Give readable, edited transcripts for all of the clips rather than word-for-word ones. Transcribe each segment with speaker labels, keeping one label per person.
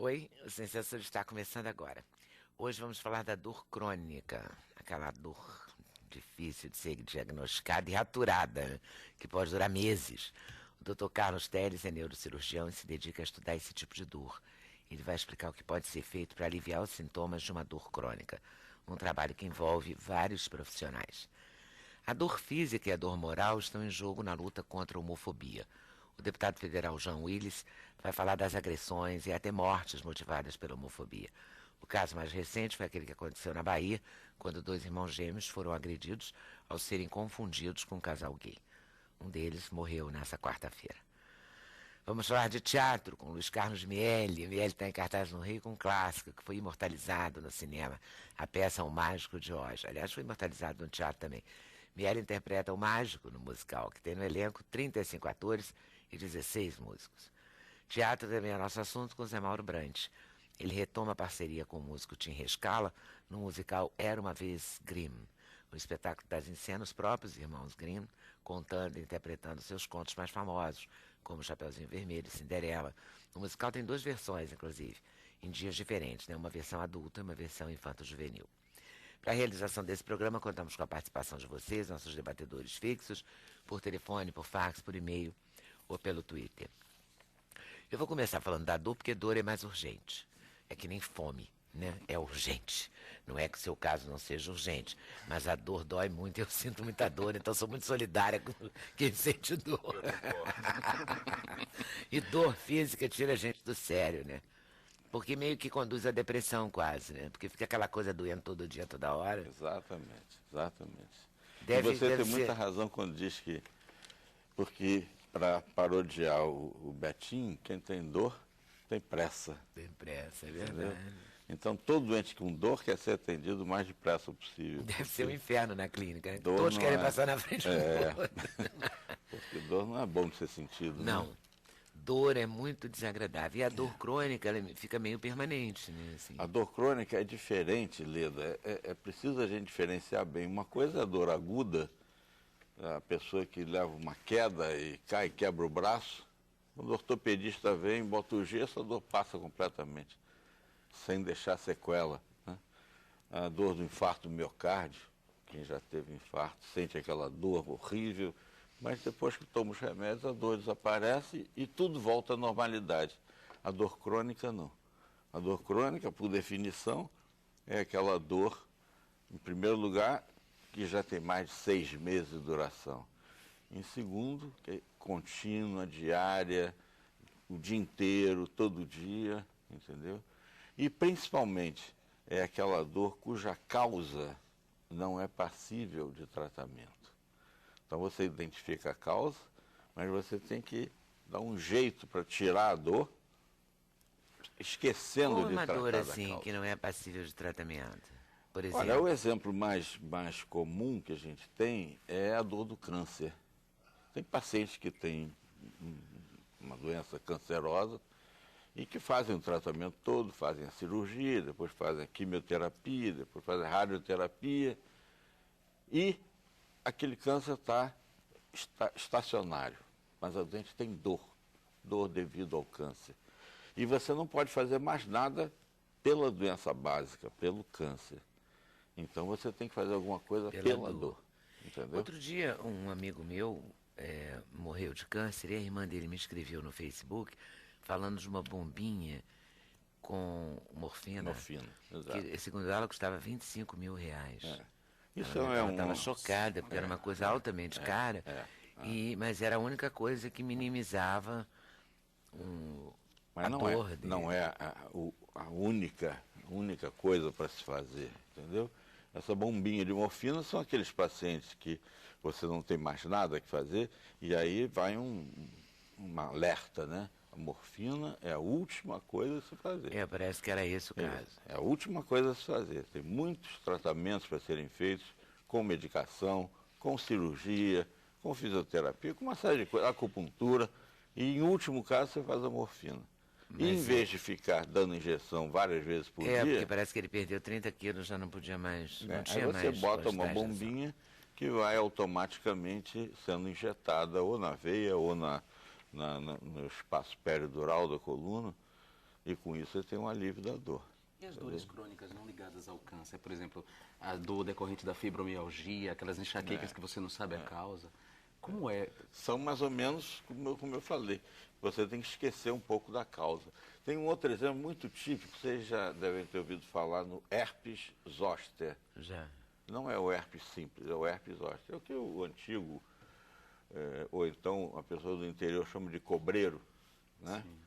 Speaker 1: Oi, o Sensação está começando agora. Hoje vamos falar da dor crônica, aquela dor difícil de ser diagnosticada e aturada, que pode durar meses. O Dr. Carlos Telles é neurocirurgião e se dedica a estudar esse tipo de dor. Ele vai explicar o que pode ser feito para aliviar os sintomas de uma dor crônica, um trabalho que envolve vários profissionais. A dor física e a dor moral estão em jogo na luta contra a homofobia. O deputado federal João Willis vai falar das agressões e até mortes motivadas pela homofobia. O caso mais recente foi aquele que aconteceu na Bahia, quando dois irmãos gêmeos foram agredidos ao serem confundidos com um casal gay. Um deles morreu nessa quarta-feira. Vamos falar de teatro com Luiz Carlos Miele. Miele está em cartaz no Rio com um clássico que foi imortalizado no cinema, a peça O Mágico de Oz. Aliás, foi imortalizado no teatro também. Miele interpreta o mágico no musical, que tem no elenco 35 atores e 16 músicos. Teatro também é nosso assunto com Zé Mauro Brandt. Ele retoma a parceria com o músico Tim Rescala no musical Era Uma Vez Grimm. O espetáculo traz em cena os próprios irmãos Grimm, contando e interpretando seus contos mais famosos, como Chapeuzinho Vermelho e Cinderela. O musical tem duas versões, inclusive, em dias diferentes, né? Uma versão adulta e uma versão infanto-juvenil. Para a realização desse programa, contamos com a participação de vocês, nossos debatedores fixos, por telefone, por fax, por e-mail ou pelo Twitter. Eu vou começar falando da dor, porque dor é mais urgente. É que nem fome, né? É urgente. Não é que o seu caso não seja urgente, mas a dor dói muito, eu sinto muita dor, então sou muito solidária com quem sente dor. E dor física tira a gente do sério, né? Porque meio que conduz à depressão quase, né? Porque fica aquela coisa doendo todo dia, toda hora.
Speaker 2: Exatamente, exatamente.
Speaker 1: Deve,
Speaker 2: e você
Speaker 1: deve
Speaker 2: tem
Speaker 1: ser...
Speaker 2: muita razão quando diz que, porque para parodiar o Betinho, quem tem dor tem pressa.
Speaker 1: Tem pressa, é
Speaker 2: Entendeu?
Speaker 1: verdade.
Speaker 2: Então todo doente com dor quer ser atendido o mais depressa possível.
Speaker 1: Deve ser um inferno na clínica, né?
Speaker 2: Dor
Speaker 1: Todos
Speaker 2: não
Speaker 1: querem
Speaker 2: é-
Speaker 1: passar na frente do outro.
Speaker 2: Porque dor não é bom de ser sentido. né?
Speaker 1: Não. Dor é muito desagradável. E a dor crônica, ela fica meio permanente, né? Assim.
Speaker 2: A dor crônica é diferente, Leda. É preciso a gente diferenciar bem. Uma coisa é a dor aguda, a pessoa que leva uma queda e cai, quebra o braço. Quando o ortopedista vem, bota o gesso, a dor passa completamente, sem deixar sequela. Né? A dor do infarto do miocárdio, quem já teve infarto sente aquela dor horrível, mas depois que toma os remédios, a dor desaparece e tudo volta à normalidade. A dor crônica, não. A dor crônica, por definição, é aquela dor, em primeiro lugar, que já tem mais de 6 meses de duração. Em segundo, que é contínua, diária, o dia inteiro, todo dia, entendeu? E principalmente é aquela dor cuja causa não é passível de tratamento. Então você identifica a causa, mas você tem que dar um jeito para tirar a dor, esquecendo
Speaker 1: Ou
Speaker 2: de
Speaker 1: uma
Speaker 2: tratar
Speaker 1: dor
Speaker 2: da
Speaker 1: assim,
Speaker 2: causa.
Speaker 1: que não é passível de tratamento. Por exemplo,
Speaker 2: Olha, o exemplo mais comum que a gente tem é a dor do câncer. Tem pacientes que têm uma doença cancerosa e que fazem o tratamento todo, fazem a cirurgia, depois fazem a quimioterapia, depois fazem a radioterapia e aquele câncer está estacionário, mas a doente tem dor devido ao câncer. E você não pode fazer mais nada pela doença básica, pelo câncer. Então você tem que fazer alguma coisa pela dor. Entendeu?
Speaker 1: outro dia um amigo meu morreu de câncer e a irmã dele me escreveu no Facebook falando de uma bombinha com morfina,
Speaker 2: Morfina, exato.
Speaker 1: que segundo ela custava R$ 25.000.
Speaker 2: Isso
Speaker 1: Ela
Speaker 2: é
Speaker 1: estava chocada, porque era uma coisa altamente cara, mas era a única coisa que minimizava
Speaker 2: Mas
Speaker 1: a
Speaker 2: não
Speaker 1: dor
Speaker 2: é,
Speaker 1: dele.
Speaker 2: não é a única coisa para se fazer, entendeu? Essa bombinha de morfina são aqueles pacientes que você não tem mais nada que fazer e aí vai um alerta, né? A morfina é a última coisa a se fazer.
Speaker 1: Parece que era esse o caso.
Speaker 2: É a última coisa a se fazer. Tem muitos tratamentos para serem feitos com medicação, com cirurgia, com fisioterapia, com uma série de coisas, acupuntura, e em último caso você faz a morfina. E em vez de ficar dando injeção várias vezes por dia,
Speaker 1: Porque parece que ele perdeu 30 quilos, já não podia mais, não
Speaker 2: aí
Speaker 1: tinha
Speaker 2: você
Speaker 1: mais
Speaker 2: bota uma
Speaker 1: possibilidade de ação.
Speaker 2: bombinha que vai automaticamente sendo injetada ou na veia ou no espaço peridural da coluna, E com isso você tem um alívio da dor.
Speaker 3: E as dores crônicas não ligadas ao câncer? Por exemplo, a dor decorrente da fibromialgia, aquelas enxaquecas que você não sabe a causa. Como é?
Speaker 2: São mais ou menos como eu falei. Você tem que esquecer um pouco da causa. Tem um outro exemplo muito típico, vocês já devem ter ouvido falar no herpes zoster.
Speaker 1: Já.
Speaker 2: Não é o herpes simples, é o herpes zoster. É o que o antigo, ou então a pessoa do interior chama de cobreiro, né?
Speaker 3: Sim.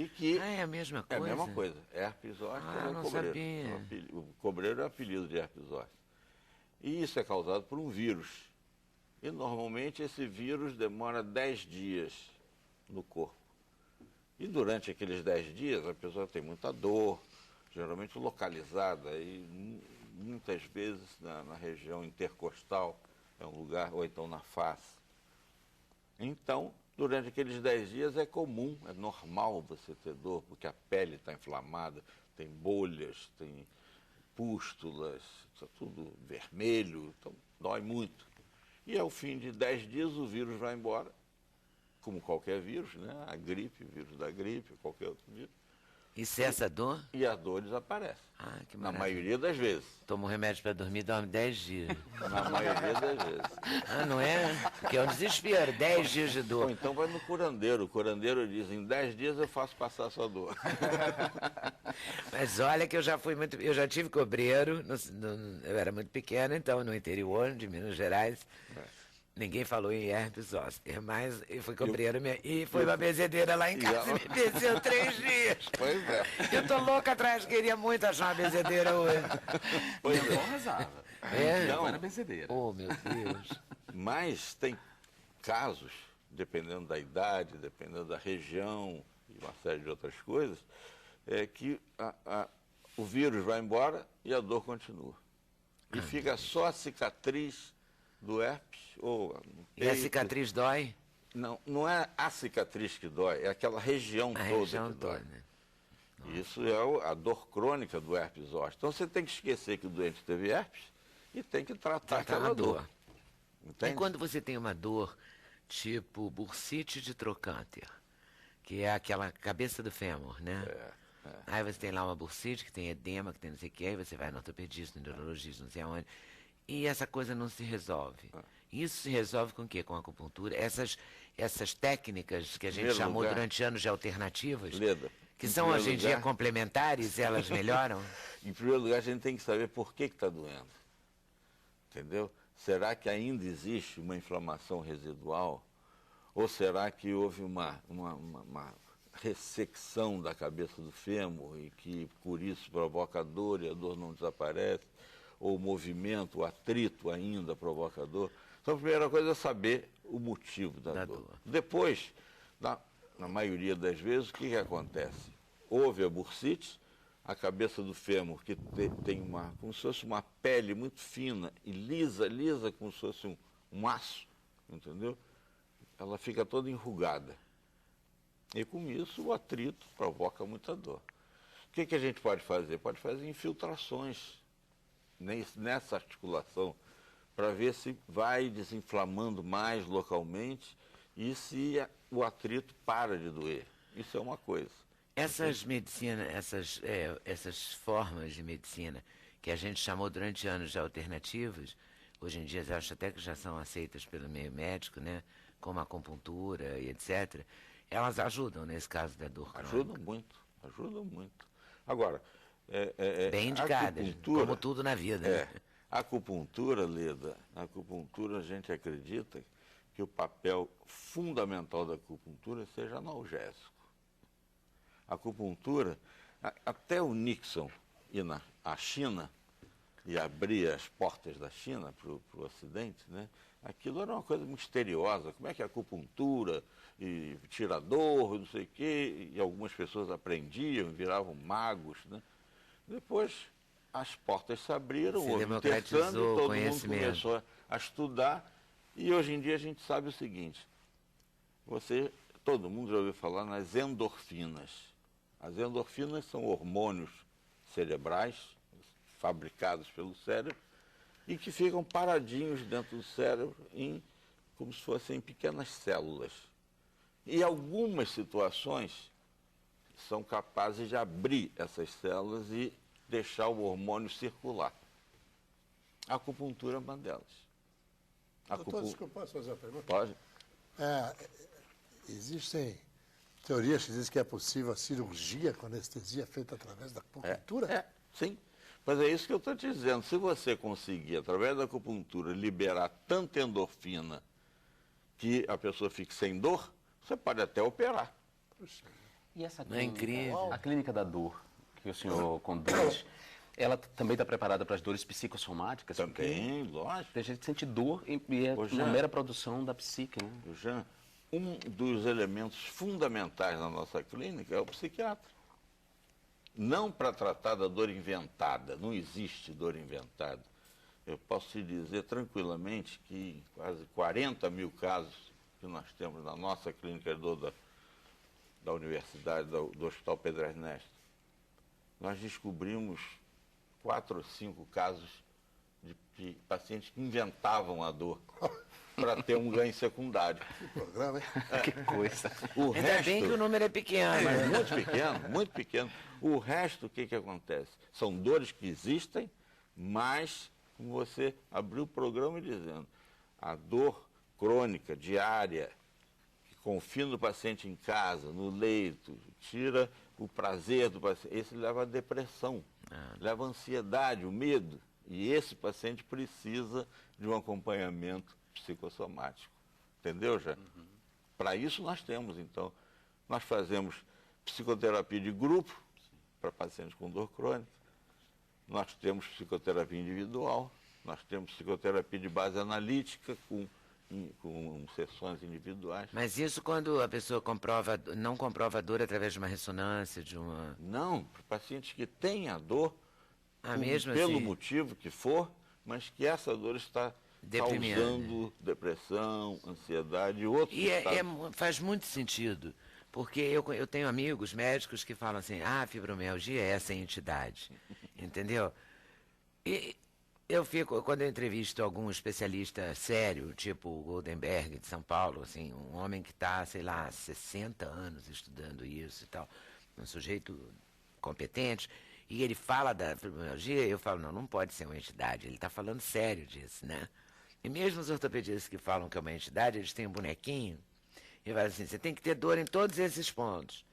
Speaker 2: E que
Speaker 1: É a mesma
Speaker 2: é
Speaker 1: coisa?
Speaker 2: a mesma coisa. Herpes zoster é o
Speaker 1: não
Speaker 2: cobreiro.
Speaker 1: sabia.
Speaker 2: O cobreiro é o apelido de herpes zoster. E isso é causado por um vírus. E normalmente esse vírus demora 10 dias no corpo. E durante aqueles 10 dias a pessoa tem muita dor, geralmente localizada, e muitas vezes na região intercostal, é um lugar, ou então na face. Então, durante aqueles 10 dias é comum, é normal você ter dor, porque a pele está inflamada, tem bolhas, tem pústulas, está tudo vermelho, então dói muito. E ao fim de 10 dias o vírus vai embora, como qualquer vírus, né? A gripe, o vírus da gripe, qualquer outro vírus.
Speaker 1: E cessa a dor?
Speaker 2: E a dor desaparece.
Speaker 1: Ah, que
Speaker 2: Na
Speaker 1: maravilha.
Speaker 2: maioria das vezes.
Speaker 1: Toma um remédio para dormir, dorme 10 dias.
Speaker 2: Na maioria das vezes.
Speaker 1: Ah, não é? Porque é um desespero, 10 dias de
Speaker 2: Ou
Speaker 1: dor.
Speaker 2: então vai no curandeiro. O curandeiro diz, em 10 dias eu faço passar a sua dor.
Speaker 1: Mas olha que eu já fui muito. Eu já tive cobreiro, eu era muito pequeno, então, no interior de Minas Gerais. Ninguém falou em herpes zoster, mas eu fui cobreiro e foi uma benzedeira lá em casa e me benzeu 3 dias.
Speaker 2: Pois é.
Speaker 1: Eu tô louca atrás, queria muito achar uma benzedeira hoje.
Speaker 2: Pois
Speaker 3: Minha
Speaker 2: é.
Speaker 3: avó rezava.
Speaker 1: É?
Speaker 3: Não era benzedeira.
Speaker 1: Oh, meu Deus.
Speaker 2: Mas tem casos, dependendo da idade, dependendo da região e uma série de outras coisas, que o vírus vai embora e a dor continua. E fica só a cicatriz do herpes. Ou
Speaker 1: E a cicatriz dói?
Speaker 2: Não, não é a cicatriz que dói, é aquela região
Speaker 1: A
Speaker 2: toda
Speaker 1: região
Speaker 2: que dói.
Speaker 1: toda, né?
Speaker 2: Isso é a dor crônica do herpes zoster. Então você tem que esquecer que o doente teve herpes e tem que tratar aquela dor.
Speaker 1: E
Speaker 2: Entende?
Speaker 1: quando você tem uma dor tipo bursite de trocânter, que é aquela cabeça do fêmur, né? Aí você tem lá uma bursite que tem edema, que tem não sei o que, aí você vai no ortopedista, no neurologista, não sei aonde, e essa coisa não se resolve. Isso se resolve com o quê? Com a acupuntura. Essas técnicas que a gente
Speaker 2: Primeiro
Speaker 1: chamou
Speaker 2: lugar,
Speaker 1: durante anos de alternativas,
Speaker 2: Leda,
Speaker 1: que
Speaker 2: em
Speaker 1: são
Speaker 2: primeiro
Speaker 1: hoje em dia
Speaker 2: lugar-
Speaker 1: complementares, elas melhoram?
Speaker 2: Em primeiro lugar, a gente tem que saber por que está doendo. Entendeu? Será que ainda existe uma inflamação residual? Ou será que houve uma ressecção da cabeça do fêmur e que por isso provoca dor e a dor não desaparece? Ou o movimento, o atrito ainda provoca dor? Então, a primeira coisa é saber o motivo da dor. Depois, na maioria das vezes, o que acontece? Houve a bursite, a cabeça do fêmur, que tem como se fosse uma pele muito fina e lisa, como se fosse um aço, entendeu? Ela fica toda enrugada. E com isso o atrito provoca muita dor. O que a gente pode fazer? Pode fazer infiltrações nessa articulação para ver se vai desinflamando mais localmente e se o atrito para de doer. Isso é uma coisa.
Speaker 1: Essas medicinas, essas formas de medicina que a gente chamou durante anos de alternativas, hoje em dia eu acho até que já são aceitas pelo meio médico, né? Como a acupuntura e etc., elas ajudam nesse caso da dor crônica.
Speaker 2: Ajudam muito. Agora,
Speaker 1: bem indicadas, como tudo na vida. Né?
Speaker 2: A acupuntura, Leda, a gente acredita que o papel fundamental da acupuntura seja analgésico. A acupuntura, até o Nixon ir à China e abrir as portas da China para o Ocidente, né? Aquilo era uma coisa misteriosa. Como é que a acupuntura e tira dor, não sei o quê, e algumas pessoas aprendiam, viravam magos, né? Depois as portas se abriram,
Speaker 1: Se
Speaker 2: houve
Speaker 1: democratizou
Speaker 2: intercâmbio,
Speaker 1: o
Speaker 2: todo mundo
Speaker 1: conhecimento.
Speaker 2: começou a estudar, e hoje em dia a gente sabe o seguinte, todo mundo já ouviu falar nas endorfinas. As endorfinas são hormônios cerebrais, fabricados pelo cérebro, e que ficam paradinhos dentro do cérebro, como se fossem pequenas células. E em algumas situações, são capazes de abrir essas células e deixar o hormônio circular. A acupuntura é uma delas.
Speaker 4: Doutor, desculpa, posso fazer uma pergunta?
Speaker 2: Pode?
Speaker 4: Existem teorias que dizem que é possível a cirurgia com anestesia feita através da acupuntura?
Speaker 2: Sim. Mas é isso que eu estou te dizendo. Se você conseguir, através da acupuntura, liberar tanta endorfina que a pessoa fique sem dor, você pode até operar.
Speaker 4: Puxa.
Speaker 3: E essa
Speaker 1: Não é incrível?
Speaker 3: A clínica da dor que o senhor conduz, ela também está preparada para as dores psicossomáticas?
Speaker 2: Também, lógico.
Speaker 3: Tem gente que sente dor e é
Speaker 2: Ô,
Speaker 3: uma
Speaker 2: Jean,
Speaker 3: mera produção da psique, né?
Speaker 2: Jean, um dos elementos fundamentais na nossa clínica é o psiquiatra. Não para tratar da dor inventada, não existe dor inventada. Eu posso te dizer tranquilamente que quase 40 mil casos que nós temos na nossa clínica de dor da Universidade, do Hospital Pedro Ernesto, nós descobrimos 4 ou 5 casos de pacientes que inventavam a dor para ter um ganho secundário.
Speaker 4: Que programa, hein?
Speaker 3: Que coisa.
Speaker 2: O
Speaker 1: Ainda
Speaker 2: resto,
Speaker 1: bem que o número é pequeno.
Speaker 2: mas muito pequeno, muito pequeno. O resto, o que acontece? São dores que existem, mas, como você abriu o programa dizendo, a dor crônica, diária, que confina o paciente em casa, no leito, tira o prazer do paciente, esse leva à depressão, leva à ansiedade, o medo. E esse paciente precisa de um acompanhamento psicossomático. Entendeu, já? Para isso nós temos, então, nós fazemos psicoterapia de grupo para pacientes com dor crônica, nós temos psicoterapia individual, nós temos psicoterapia de base analítica com sessões individuais.
Speaker 1: Mas isso quando a pessoa não comprova a dor através de uma ressonância, de uma...
Speaker 2: Não, para pacientes que têm a dor,
Speaker 1: mesmo
Speaker 2: pelo
Speaker 1: assim?
Speaker 2: motivo que for, mas que essa dor está
Speaker 1: Deprimindo.
Speaker 2: causando depressão, ansiedade e outros estados.
Speaker 1: Faz muito sentido, porque eu tenho amigos médicos que falam assim, fibromialgia é essa entidade, entendeu? E quando eu entrevisto algum especialista sério, tipo o Goldenberg de São Paulo, assim, um homem que está, sei lá, 60 anos estudando isso e tal, um sujeito competente, e ele fala da fibromialgia, eu falo, não pode ser uma entidade, ele está falando sério disso, né? E mesmo os ortopedistas que falam que é uma entidade, eles têm um bonequinho, e falam assim, você tem que ter dor em todos esses pontos.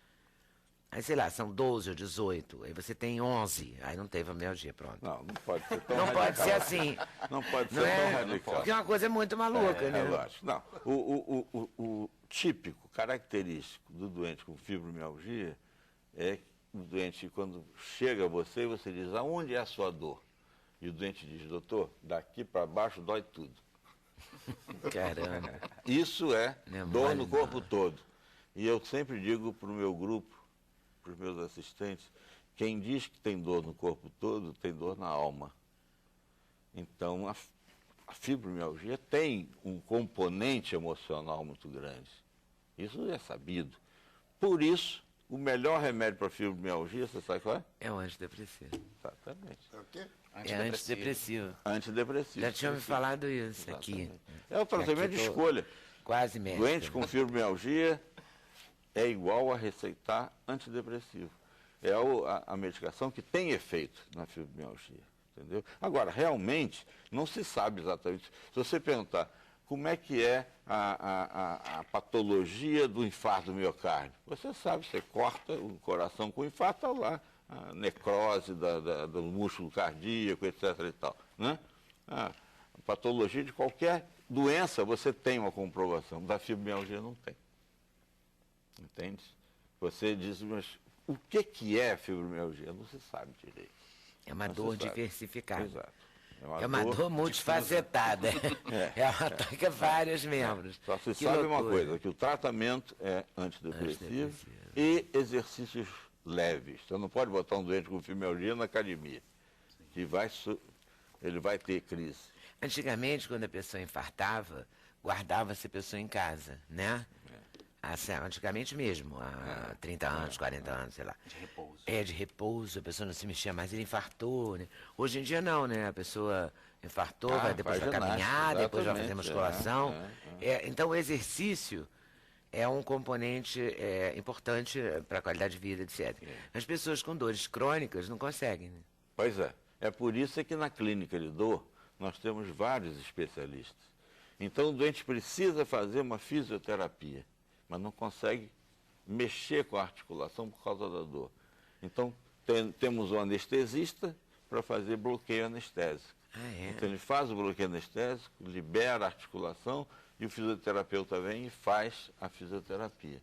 Speaker 1: Aí, sei lá, são 12 ou 18, aí você tem 11, aí não teve fibromialgia, pronto.
Speaker 2: Não pode ser tão
Speaker 1: Não
Speaker 2: radical.
Speaker 1: pode ser assim.
Speaker 2: Não pode ser
Speaker 1: Não é?
Speaker 2: tão radical.
Speaker 1: Porque uma coisa é muito maluca, né?
Speaker 2: Lógico. Não, o típico, característico do doente com fibromialgia é o doente, quando chega a você, você diz, aonde é a sua dor? E o doente diz, doutor, daqui para baixo dói tudo.
Speaker 1: Caramba.
Speaker 2: Isso é
Speaker 1: Não é
Speaker 2: dor
Speaker 1: mole,
Speaker 2: no corpo todo. E eu sempre digo para o meu grupo, para os meus assistentes, quem diz que tem dor no corpo todo, tem dor na alma. Então, a fibromialgia tem um componente emocional muito grande. Isso é sabido. Por isso, o melhor remédio para a fibromialgia, você sabe qual é?
Speaker 1: É um antidepressivo.
Speaker 2: Exatamente.
Speaker 4: É o quê?
Speaker 1: É antidepressivo.
Speaker 2: Antidepressivo.
Speaker 1: Já tinham me falado isso aqui.
Speaker 2: É o tratamento de
Speaker 1: Aqui eu tô
Speaker 2: escolha.
Speaker 1: Quase médico.
Speaker 2: Doente com fibromialgia é igual a receitar antidepressivo. É a medicação que tem efeito na fibromialgia, entendeu? Agora, realmente, não se sabe exatamente. Se você perguntar como é que é a patologia do infarto do miocárdio, você sabe, você corta o coração com infarto, está lá a necrose do músculo cardíaco, etc. e tal, né? A patologia de qualquer doença, você tem uma comprovação. Da fibromialgia não tem. Entende? Você diz, mas o que é fibromialgia? Não se sabe direito.
Speaker 1: É uma
Speaker 2: Não
Speaker 1: dor
Speaker 2: se sabe.
Speaker 1: diversificada.
Speaker 2: Exato.
Speaker 1: É uma dor multifacetada. Ela ataca vários membros.
Speaker 2: Só se
Speaker 1: Que
Speaker 2: sabe uma
Speaker 1: loucura.
Speaker 2: coisa, que o tratamento é antidepressivo e exercícios leves. Você não pode botar um doente com fibromialgia na academia, que ele vai ter crise.
Speaker 1: Antigamente, quando a pessoa infartava, guardava-se a pessoa em casa, né? Assim, antigamente mesmo, há 30 anos, 40 anos, sei lá.
Speaker 3: De repouso.
Speaker 1: De repouso, a pessoa não se mexia mais, ele infartou, né? Hoje em dia não, né? A pessoa infartou, depois
Speaker 2: faz
Speaker 1: vai caminhar,
Speaker 2: ginástica,
Speaker 1: depois vai fazer
Speaker 2: exatamente,
Speaker 1: musculação. Então o exercício é um componente importante para a qualidade de vida, etc. As pessoas com dores crônicas não conseguem, né?
Speaker 2: Pois é. É por isso que na clínica de dor nós temos vários especialistas. Então o doente precisa fazer uma fisioterapia, mas não consegue mexer com a articulação por causa da dor. Então temos um anestesista para fazer bloqueio anestésico. Então ele faz o bloqueio anestésico, libera a articulação e o fisioterapeuta vem e faz a fisioterapia.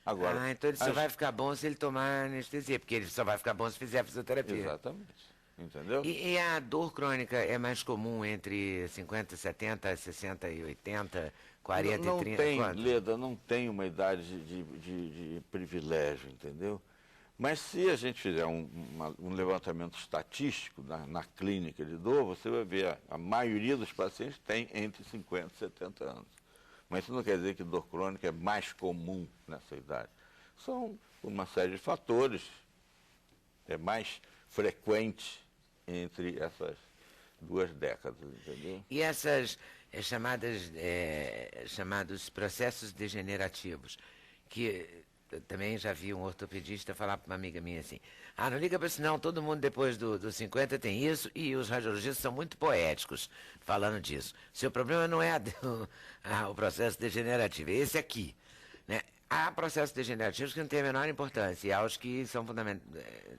Speaker 2: Agora,
Speaker 1: então ele só vai ficar bom se ele tomar anestesia, porque ele só vai ficar bom se fizer a fisioterapia.
Speaker 2: Exatamente. Entendeu?
Speaker 1: E a dor crônica é mais comum entre 50, 70, 60 e 80, 40
Speaker 2: não
Speaker 1: e 30?
Speaker 2: Tem,
Speaker 1: quanto?
Speaker 2: Leda, não tem uma idade de privilégio, entendeu? Mas se a gente fizer um levantamento estatístico na clínica de dor, você vai ver a maioria dos pacientes tem entre 50 e 70 anos. Mas isso não quer dizer que dor crônica é mais comum nessa idade. São uma série de fatores. É mais frequente entre essas 2 décadas, entendeu?
Speaker 1: E essas chamados processos degenerativos, que eu também já vi um ortopedista falar para uma amiga minha assim, não liga para isso não, todo mundo depois dos 50 tem isso, e os radiologistas são muito poéticos falando disso. Seu problema não é o processo degenerativo, é esse aqui, né? Há processos degenerativos que não têm a menor importância e há os que são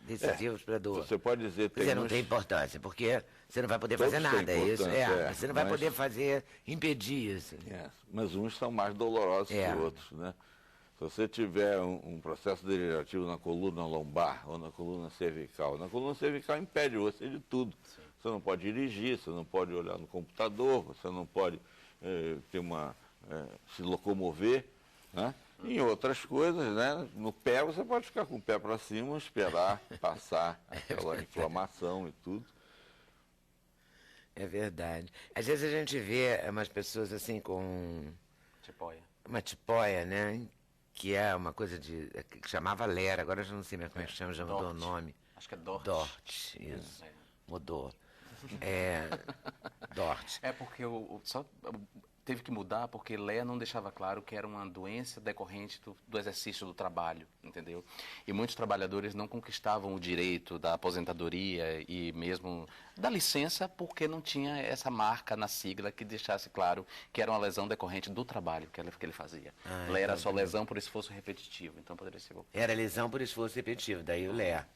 Speaker 1: decisivos para a dor.
Speaker 2: Você pode dizer que
Speaker 1: não tem importância, porque você não vai poder
Speaker 2: Todos
Speaker 1: fazer
Speaker 2: têm
Speaker 1: nada. Isso,
Speaker 2: importância,
Speaker 1: você não vai poder impedir isso.
Speaker 2: Mas uns são mais dolorosos que outros, né? Se você tiver um processo degenerativo na coluna lombar ou na coluna cervical impede você de tudo. Sim. Você não pode dirigir, você não pode olhar no computador, você não pode se locomover, né? Em outras coisas, né? No pé você pode ficar com o pé para cima, esperar passar aquela inflamação e tudo.
Speaker 1: É verdade. Às vezes a gente vê umas pessoas assim com uma tipóia, né? Que é uma coisa que chamava Lera, agora eu já não sei mais como é que chama, já mudou o nome.
Speaker 3: Acho que é Dort.
Speaker 1: Dort, isso. Mudou. Dort.
Speaker 3: É porque teve que mudar porque Lea não deixava claro que era uma doença decorrente do exercício do trabalho, entendeu? E muitos trabalhadores não conquistavam o direito da aposentadoria e mesmo da licença porque não tinha essa marca na sigla que deixasse claro que era uma lesão decorrente do trabalho que ele fazia. Lea era só lesão por esforço repetitivo, então poderia ser...
Speaker 1: Era lesão por esforço repetitivo, daí o Lea.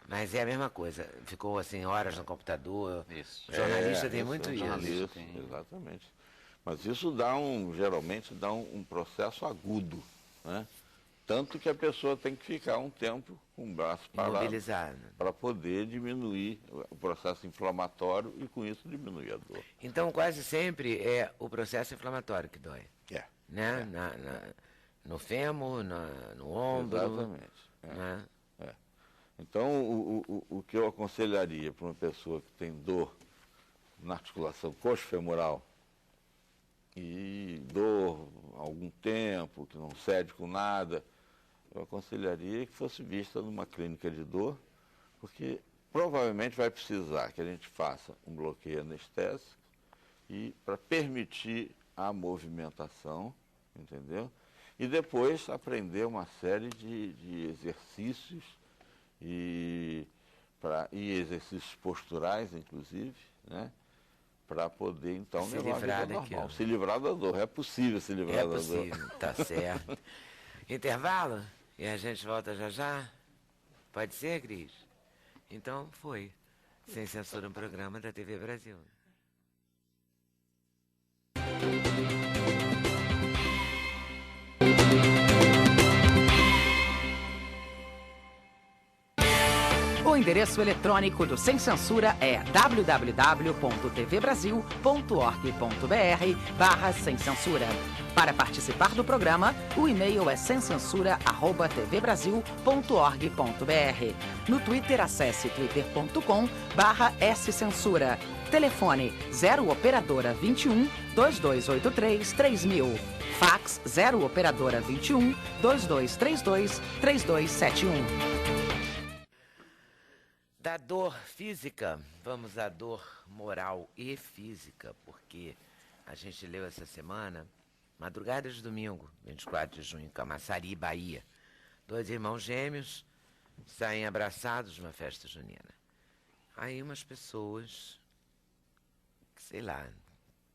Speaker 1: Mas é a mesma coisa, ficou assim horas no computador.
Speaker 3: Isso.
Speaker 1: O jornalista tem muito isso.
Speaker 2: Exatamente. Mas isso geralmente dá um processo agudo, né? Tanto que a pessoa tem que ficar um tempo com o braço parado para poder diminuir o processo inflamatório e com isso diminuir a dor.
Speaker 1: Então quase sempre é o processo inflamatório que dói. Né? No fêmur, no ombro.
Speaker 2: Exatamente.
Speaker 1: Né?
Speaker 2: Então o que eu aconselharia para uma pessoa que tem dor na articulação coxofemoral e dor há algum tempo, que não cede com nada, eu aconselharia que fosse vista numa clínica de dor, porque provavelmente vai precisar que a gente faça um bloqueio anestésico e para permitir a movimentação, entendeu? E depois aprender uma série de exercícios e exercícios posturais, inclusive, né? Para poder, então,
Speaker 1: se livrar
Speaker 2: normal. Se livrar da dor. É possível se livrar da dor.
Speaker 1: É possível, tá certo. Intervalo? E a gente volta já já? Pode ser, Cris? Então, foi. Sem Censura, um programa da TV Brasil.
Speaker 5: O endereço eletrônico do Sem Censura é www.tvbrasil.org.br/sem censura. Para participar do programa, o e-mail é semcensura@tvbrasil.org.br. No Twitter, acesse twitter.com/scensura. Telefone 0 operadora 21 2283 3000. Fax 0 operadora 21 2232 3271.
Speaker 1: Da dor física, vamos à dor moral e física, porque a gente leu essa semana madrugada de domingo, 24 de junho, em Camaçari, Bahia. 2 irmãos gêmeos saem abraçados numa festa junina. Aí umas pessoas, sei lá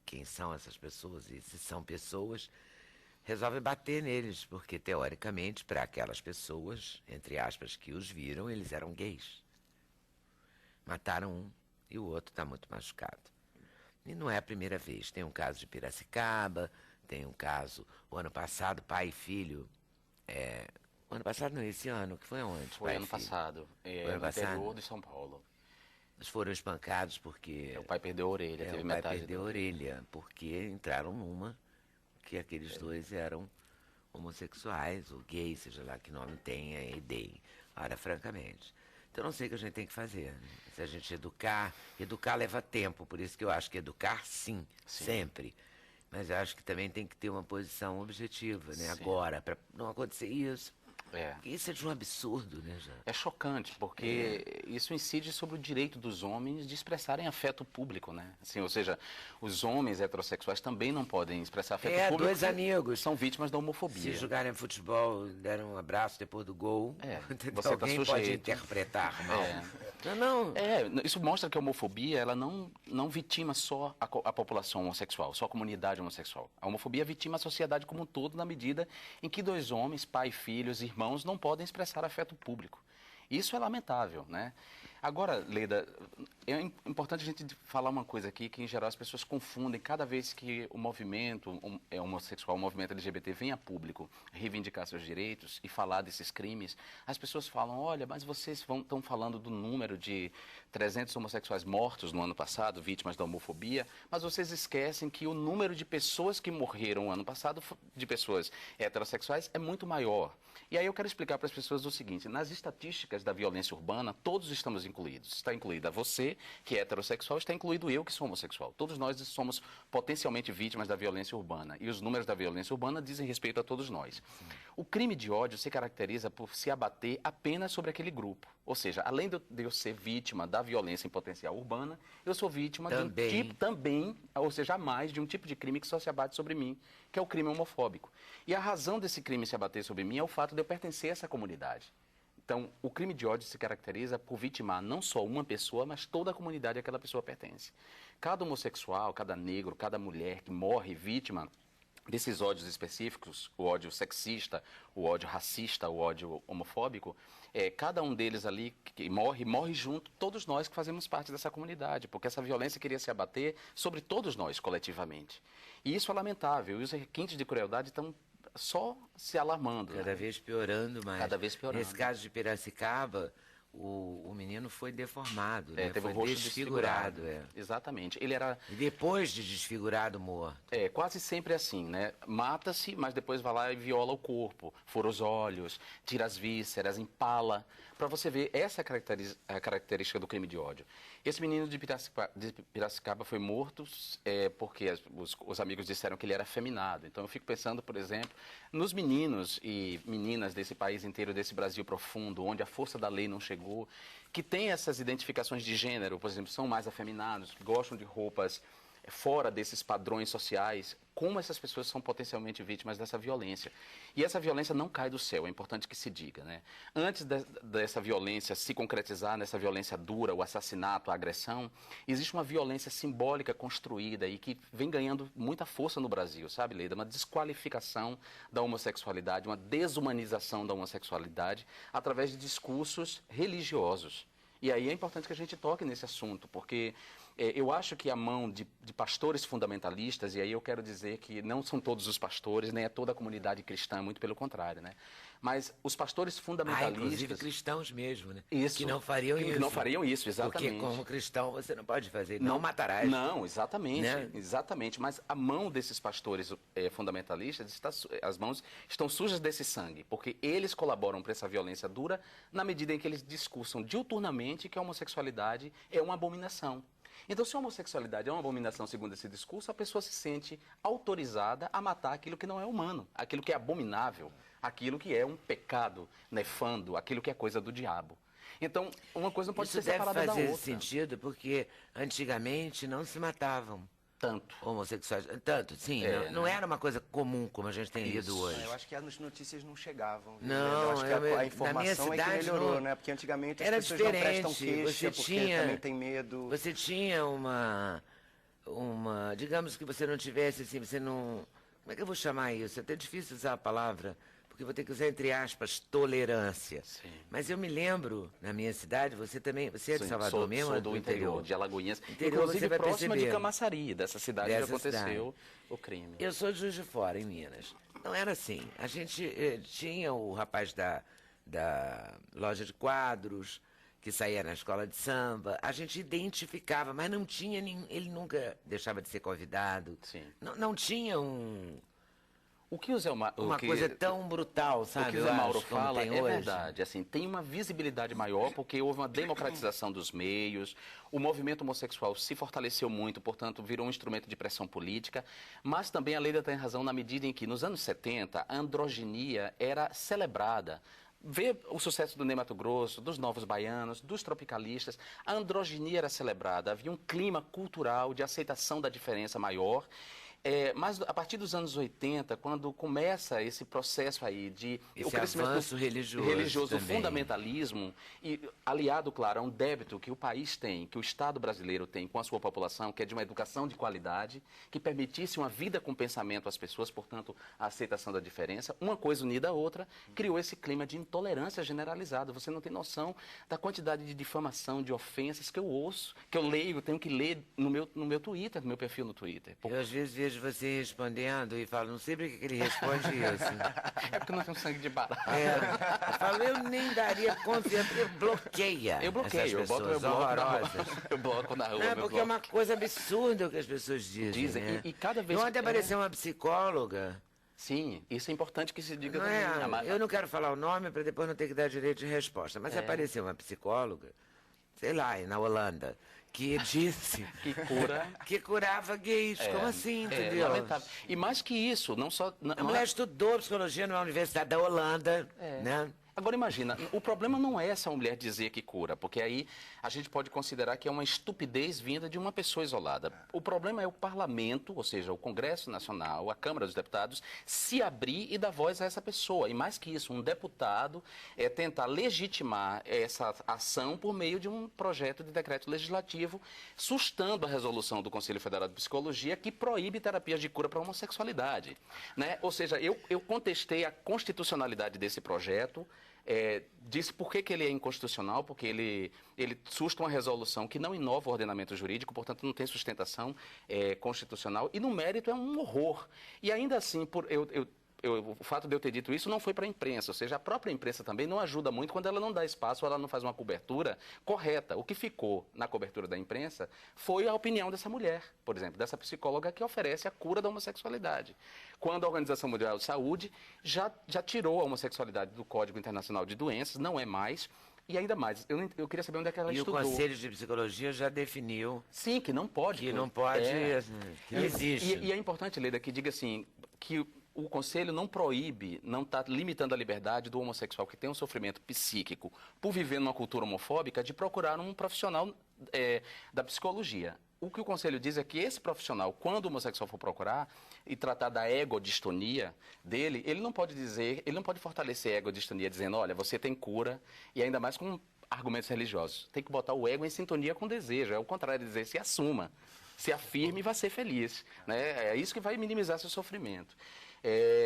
Speaker 1: quem são essas pessoas, e se são pessoas, resolvem bater neles, porque teoricamente, para aquelas pessoas, entre aspas, que os viram, eles eram gays. Mataram um e o outro está muito machucado. E não é a primeira vez. Tem um caso de Piracicaba, tem um caso, o ano passado, pai e filho. O ano passado não, esse ano, que foi onde?
Speaker 3: Foi ano passado,
Speaker 1: Foi ano
Speaker 3: no
Speaker 1: passado?
Speaker 3: interior de São Paulo.
Speaker 1: Eles foram espancados porque...
Speaker 3: O pai perdeu a orelha, teve
Speaker 1: o pai
Speaker 3: metade
Speaker 1: perdeu a orelha, porque entraram numa que aqueles dois eram homossexuais, ou gays, seja lá que nome tenha, e deem. Ora, francamente. Então, não sei o que a gente tem que fazer. Né? Se a gente educar leva tempo, por isso que eu acho que educar, sim. Sempre. Mas eu acho que também tem que ter uma posição objetiva, né?
Speaker 3: Sim.
Speaker 1: Agora, para não acontecer isso.
Speaker 3: É.
Speaker 1: Isso é de um absurdo, né, já?
Speaker 3: É chocante, porque isso incide sobre o direito dos homens de expressarem afeto público, né? Assim, ou seja, os homens heterossexuais também não podem expressar afeto público.
Speaker 1: 2 amigos.
Speaker 3: São vítimas da homofobia.
Speaker 1: Se jogarem futebol, deram um abraço depois do gol,
Speaker 3: você tá
Speaker 1: alguém pode
Speaker 3: sujeito.
Speaker 1: interpretar mal. Não.
Speaker 3: Isso mostra que a homofobia, ela não vitima só a população homossexual, só a comunidade homossexual. A homofobia vitima a sociedade como um todo na medida em que 2 homens, pai, filhos, irmãos, não podem expressar afeto público. Isso é lamentável, né? Agora, Leida, é importante a gente falar uma coisa aqui que, em geral, as pessoas confundem cada vez que o movimento homossexual, o movimento LGBT vem a público reivindicar seus direitos e falar desses crimes, as pessoas falam, olha, mas vocês estão falando do número de 300 homossexuais mortos no ano passado, vítimas da homofobia, mas vocês esquecem que o número de pessoas que morreram no ano passado, de pessoas heterossexuais, é muito maior. E aí eu quero explicar para as pessoas o seguinte, nas estatísticas da violência urbana, todos estamos incluídos. Está incluída você, que é heterossexual, está incluído eu, que sou homossexual. Todos nós somos potencialmente vítimas da violência urbana. E os números da violência urbana dizem respeito a todos nós. Sim. O crime de ódio se caracteriza por se abater apenas sobre aquele grupo. Ou seja, além de eu ser vítima da violência em potencial urbana, eu sou vítima de um tipo também, ou seja, mais de um tipo de crime que só se abate sobre mim, que é o crime homofóbico. E a razão desse crime se abater sobre mim é o fato de eu pertencer a essa comunidade. Então, o crime de ódio se caracteriza por vitimar não só uma pessoa, mas toda a comunidade a que aquela pessoa pertence. Cada homossexual, cada negro, cada mulher que morre vítima desses ódios específicos, o ódio sexista, o ódio racista, o ódio homofóbico, cada um deles ali que morre junto, todos nós que fazemos parte dessa comunidade, porque essa violência queria se abater sobre todos nós, coletivamente. E isso é lamentável, e os requintes de crueldade estão só se alarmando.
Speaker 1: Cada vez piorando mais.
Speaker 3: Cada vez piorando.
Speaker 1: Nesse caso de Piracicaba, o menino foi deformado, né?
Speaker 3: Teve
Speaker 1: foi
Speaker 3: o rosto
Speaker 1: desfigurado.
Speaker 3: Exatamente. Ele era...
Speaker 1: E depois de desfigurado, morto.
Speaker 3: Quase sempre assim, né? Mata-se, mas depois vai lá e viola o corpo, fura os olhos, tira as vísceras, empala. Para você ver, essa é a característica do crime de ódio. Esse menino de Piracicaba foi morto porque os amigos disseram que ele era afeminado. Então eu fico pensando, por exemplo, nos meninos e meninas desse país inteiro, desse Brasil profundo, onde a força da lei não chegou, que tem essas identificações de gênero, por exemplo, são mais afeminados, gostam de roupas fora desses padrões sociais, como essas pessoas são potencialmente vítimas dessa violência. E essa violência não cai do céu, é importante que se diga, né? Antes dessa violência se concretizar, nessa violência dura, o assassinato, a agressão, existe uma violência simbólica construída e que vem ganhando muita força no Brasil, sabe, Leida? Uma desqualificação da homossexualidade, uma desumanização da homossexualidade através de discursos religiosos. E aí é importante que a gente toque nesse assunto, porque eu acho que a mão de pastores fundamentalistas, e aí eu quero dizer que não são todos os pastores, nem é toda a comunidade cristã, muito pelo contrário, né? Mas os pastores fundamentalistas...
Speaker 1: inclusive cristãos mesmo, né?
Speaker 3: Isso.
Speaker 1: Que não fariam isso.
Speaker 3: Que não fariam isso, exatamente.
Speaker 1: Porque como cristão você não pode fazer, não matarás.
Speaker 3: Não, exatamente,
Speaker 1: né?
Speaker 3: Exatamente. Mas a mão desses pastores fundamentalistas, as mãos estão sujas desse sangue, porque eles colaboram para essa violência dura na medida em que eles discursam diuturnamente que a homossexualidade é uma abominação. Então, se a homossexualidade é uma abominação segundo esse discurso, a pessoa se sente autorizada a matar aquilo que não é humano, aquilo que é abominável, aquilo que é um pecado nefando, aquilo que é coisa do diabo. Então, uma coisa não pode ser separada da outra.
Speaker 1: Isso deve fazer sentido porque antigamente não se matavam.
Speaker 3: Tanto.
Speaker 1: homossexuais. Tanto, sim. Não era uma coisa comum como a gente tem lido hoje.
Speaker 6: Eu acho que as notícias não chegavam.
Speaker 1: Não,
Speaker 6: eu acho que a informação é que melhorou, né? Porque antigamente as
Speaker 1: era
Speaker 6: pessoas não prestam
Speaker 1: diferente.
Speaker 6: queixa porque também tem medo.
Speaker 1: Você tinha uma... Digamos que você não tivesse, assim, você não... Como é que eu vou chamar isso? É até difícil usar a palavra, porque vou ter que usar, entre aspas, tolerância.
Speaker 3: Sim.
Speaker 1: Mas eu me lembro, na minha cidade, você também... Você é de
Speaker 3: Sim,
Speaker 1: Salvador mesmo?
Speaker 3: Sou
Speaker 1: ou
Speaker 3: do interior, de Alagoinhas.
Speaker 1: Interior, você
Speaker 3: Inclusive
Speaker 1: vai
Speaker 3: próxima de
Speaker 1: perceber.
Speaker 3: Camaçari, dessa cidade
Speaker 1: Dessa
Speaker 3: que aconteceu o crime.
Speaker 1: Eu sou de Juiz de Fora, em Minas. Não era assim. A gente tinha o rapaz da loja de quadros, que saía na escola de samba. A gente identificava, mas não tinha nenhum... Ele nunca deixava de ser convidado.
Speaker 3: Sim.
Speaker 1: Não tinha
Speaker 3: O que o Zé
Speaker 1: uma coisa tão brutal, sabe?
Speaker 3: O que o
Speaker 1: eu
Speaker 3: Zé Mauro
Speaker 1: acho, como
Speaker 3: fala
Speaker 1: tem
Speaker 3: é
Speaker 1: hoje.
Speaker 3: verdade. Assim, tem uma visibilidade maior porque houve uma democratização dos meios, o movimento homossexual se fortaleceu muito, portanto, virou um instrumento de pressão política, mas também a Leila tem razão na medida em que, nos anos 70, a androginia era celebrada. Vê o sucesso do Ney Matogrosso, dos Novos Baianos, dos tropicalistas, a androginia era celebrada, havia um clima cultural de aceitação da diferença maior. Mas a partir dos anos 80, quando começa esse processo aí de
Speaker 1: Esse avanço religioso
Speaker 3: o
Speaker 1: também.
Speaker 3: fundamentalismo, e aliado, claro, a um débito que o país tem, que o Estado brasileiro tem com a sua população, que é de uma educação de qualidade, que permitisse uma vida com pensamento às pessoas, portanto, a aceitação da diferença, uma coisa unida à outra, criou esse clima de intolerância generalizada. Você não tem noção da quantidade de difamação, de ofensas que eu ouço, que eu leio, tenho que ler no meu Twitter, no meu perfil no Twitter.
Speaker 1: Eu, às vezes, vejo você respondendo e falo, não sei por que ele responde isso.
Speaker 3: É porque nós temos sangue de barata.
Speaker 1: Eu falo, eu nem daria confiança, porque bloqueia.
Speaker 3: Eu bloqueio,
Speaker 1: essas
Speaker 3: eu boto meu
Speaker 1: pessoas
Speaker 3: bloco na rua.
Speaker 1: horrorosas.
Speaker 3: Eu bloco na rua,
Speaker 1: Não,
Speaker 3: meu
Speaker 1: porque
Speaker 3: bloco.
Speaker 1: é uma coisa absurda o que as pessoas dizem. Né?
Speaker 3: E cada vez
Speaker 1: Ontem apareceu uma psicóloga.
Speaker 3: Sim, isso é importante que se diga
Speaker 1: Não
Speaker 3: também.
Speaker 1: eu não quero falar o nome para depois não ter que dar direito de resposta, mas apareceu uma psicóloga, sei lá, na Holanda, que disse que curava gays. Como assim, entendeu?
Speaker 3: Lamentável. E mais que isso, não só...
Speaker 1: A mulher estudou psicologia numa universidade da Holanda, né?
Speaker 3: Agora imagina, o problema não é essa mulher dizer que cura, porque aí a gente pode considerar que é uma estupidez vinda de uma pessoa isolada. O problema é o parlamento, ou seja, o Congresso Nacional, a Câmara dos Deputados, se abrir e dar voz a essa pessoa. E mais que isso, um deputado tentar legitimar essa ação por meio de um projeto de decreto legislativo, sustando a resolução do Conselho Federal de Psicologia que proíbe terapias de cura para a homossexualidade. Né? Ou seja, eu contestei a constitucionalidade desse projeto. Disse por que ele é inconstitucional, porque ele susta uma resolução que não inova o ordenamento jurídico, portanto não tem sustentação constitucional, e no mérito é um horror. E ainda assim, o fato de eu ter dito isso não foi para a imprensa, ou seja, a própria imprensa também não ajuda muito quando ela não dá espaço, ou ela não faz uma cobertura correta. O que ficou na cobertura da imprensa foi a opinião dessa mulher, por exemplo, dessa psicóloga que oferece a cura da homossexualidade. Quando a Organização Mundial de Saúde já tirou a homossexualidade do Código Internacional de Doenças, não é mais. E ainda mais, eu queria saber onde é que ela estudou.
Speaker 1: E o Conselho de Psicologia já definiu.
Speaker 3: Sim, que não pode.
Speaker 1: Que não pode, que não existe.
Speaker 3: E é importante, Leda, que diga assim, que o Conselho não proíbe, não está limitando a liberdade do homossexual que tem um sofrimento psíquico por viver numa cultura homofóbica de procurar um profissional da psicologia. O que o Conselho diz é que esse profissional, quando o homossexual for procurar e tratar da egodistonia dele, ele não pode fortalecer a egodistonia dizendo, olha, você tem cura, e ainda mais com argumentos religiosos. Tem que botar o ego em sintonia com o desejo. É o contrário, dizer, se assuma, se afirme e vá ser feliz. Né? É isso que vai minimizar seu sofrimento.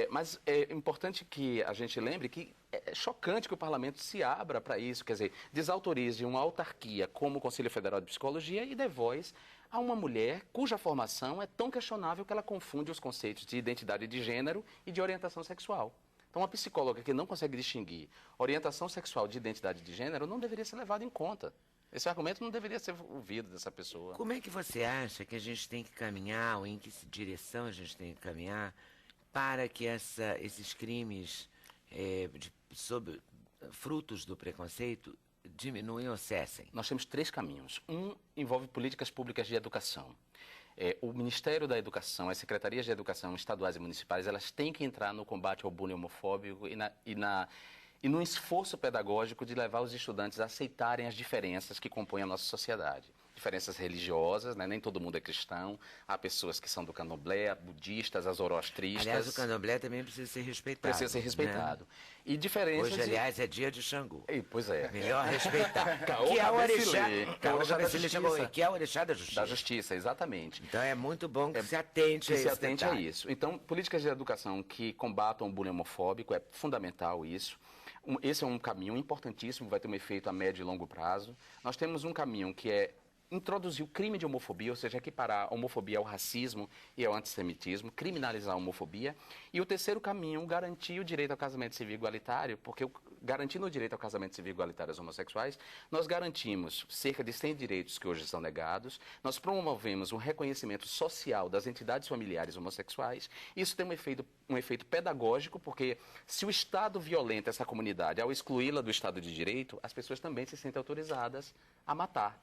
Speaker 3: Mas é importante que a gente lembre que é chocante que o parlamento se abra para isso, quer dizer, desautorize uma autarquia como o Conselho Federal de Psicologia e dê voz a uma mulher cuja formação é tão questionável que ela confunde os conceitos de identidade de gênero e de orientação sexual. Então, uma psicóloga que não consegue distinguir orientação sexual de identidade de gênero não deveria ser levada em conta. Esse argumento não deveria ser ouvido dessa pessoa.
Speaker 1: Como é que você acha que a gente tem que caminhar, ou em que direção a gente tem que caminhar, para que esses crimes frutos do preconceito diminuem ou cessem?
Speaker 3: Nós temos 3 caminhos. Um envolve políticas públicas de educação. O Ministério da Educação, as secretarias de educação estaduais e municipais, elas têm que entrar no combate ao bullying homofóbico e no esforço pedagógico de levar os estudantes a aceitarem as diferenças que compõem a nossa sociedade. diferenças religiosas, né? Nem todo mundo é cristão. Há pessoas que são do candomblé, budistas, as zoroastristas.
Speaker 1: Aliás, o candomblé também precisa ser respeitado.
Speaker 3: Precisa ser respeitado.
Speaker 1: Né?
Speaker 3: E diferenças...
Speaker 1: Hoje, aliás, é dia de Xangô.
Speaker 3: Pois é.
Speaker 1: Melhor respeitar.
Speaker 3: Caô
Speaker 1: que é o
Speaker 3: Cabecilê.
Speaker 1: orixá.
Speaker 3: Que é o
Speaker 1: Caô
Speaker 3: orixá da
Speaker 1: Cabecilê
Speaker 3: justiça.
Speaker 1: chamou, que é o orixá da justiça.
Speaker 3: Da justiça, exatamente.
Speaker 1: Então é muito bom que se atente a
Speaker 3: Que
Speaker 1: isso.
Speaker 3: se atente a isso. Então, políticas de educação que combatam o bullying homofóbico, é fundamental isso. Esse é um caminho importantíssimo, vai ter um efeito a médio e longo prazo. Nós temos um caminho que é introduzir o crime de homofobia, ou seja, equiparar a homofobia ao racismo e ao antissemitismo, criminalizar a homofobia. E o terceiro caminho, garantir o direito ao casamento civil igualitário, porque garantindo o direito ao casamento civil igualitário aos homossexuais, nós garantimos cerca de 100 direitos que hoje são negados, nós promovemos um reconhecimento social das entidades familiares homossexuais. Isso tem um efeito pedagógico, porque se o Estado violenta essa comunidade ao excluí-la do Estado de Direito, as pessoas também se sentem autorizadas a matar.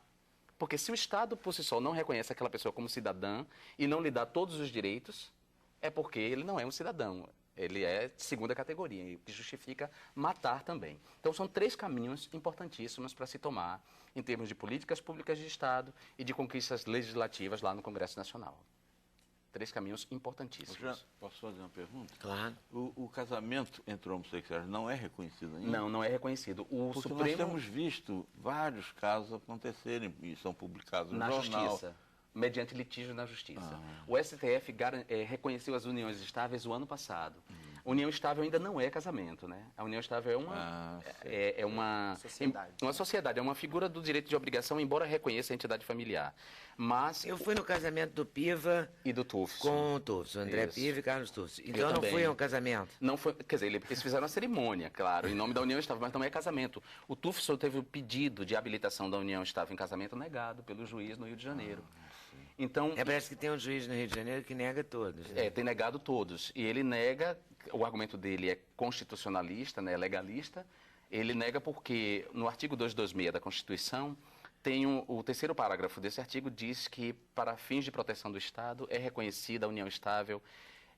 Speaker 3: Porque se o Estado, por si só, não reconhece aquela pessoa como cidadã e não lhe dá todos os direitos, é porque ele não é um cidadão. Ele é de segunda categoria, o que justifica matar também. Então, são 3 caminhos importantíssimos para se tomar em termos de políticas públicas de Estado e de conquistas legislativas lá no Congresso Nacional. 3 caminhos importantíssimos.
Speaker 2: Posso fazer uma pergunta?
Speaker 1: Claro.
Speaker 2: O casamento entre homossexuais não é reconhecido ainda?
Speaker 3: Não é reconhecido.
Speaker 2: Porque nós temos visto vários casos acontecerem e são publicados no jornal.
Speaker 3: Na Justiça, mediante litígio na Justiça. O STF reconheceu as uniões estáveis o ano passado. União estável ainda não é casamento, né? A união estável é uma
Speaker 6: sociedade.
Speaker 3: Uma sociedade, é uma figura do direito de obrigação, embora reconheça a entidade familiar. Mas
Speaker 1: Eu fui no casamento do Piva
Speaker 3: e do Tufo.
Speaker 1: com o Tufo, André
Speaker 3: Isso.
Speaker 1: Piva e Carlos Tufo. Então eu não
Speaker 3: também.
Speaker 1: fui a um casamento.
Speaker 3: Não foi, quer dizer, eles fizeram uma cerimônia, claro, em nome da união estável, mas não é casamento. O Tufo teve o pedido de habilitação da união estável em casamento negado pelo juiz no Rio de Janeiro. Então,
Speaker 1: Parece que tem um juiz no Rio de Janeiro que nega todos. Né?
Speaker 3: tem negado todos. E ele nega, o argumento dele é constitucionalista, né, legalista. Ele nega porque no artigo 226 da Constituição, tem o terceiro parágrafo desse artigo diz que, para fins de proteção do Estado, é reconhecida a união estável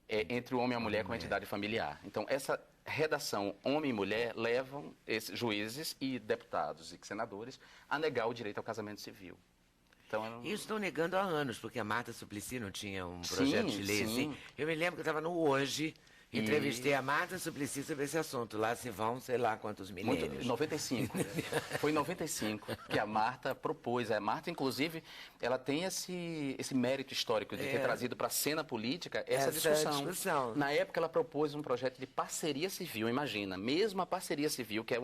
Speaker 3: entre o homem e a mulher com a entidade familiar. Então, essa redação homem e mulher levam esses juízes e deputados e senadores a negar o direito ao casamento civil. Então,
Speaker 1: Isso estão negando há anos, porque a Marta Suplicy não tinha um projeto de lei assim. Eu me lembro que eu estava no Hoje, entrevistei a Marta Suplicy sobre esse assunto. Lá se vão, sei lá quantos milênios.
Speaker 3: 95. Foi em 95 que a Marta propôs. A Marta, inclusive, ela tem esse mérito histórico de ter trazido para a cena política essa discussão. Na época, ela propôs um projeto de parceria civil, imagina. Mesmo a parceria civil, que é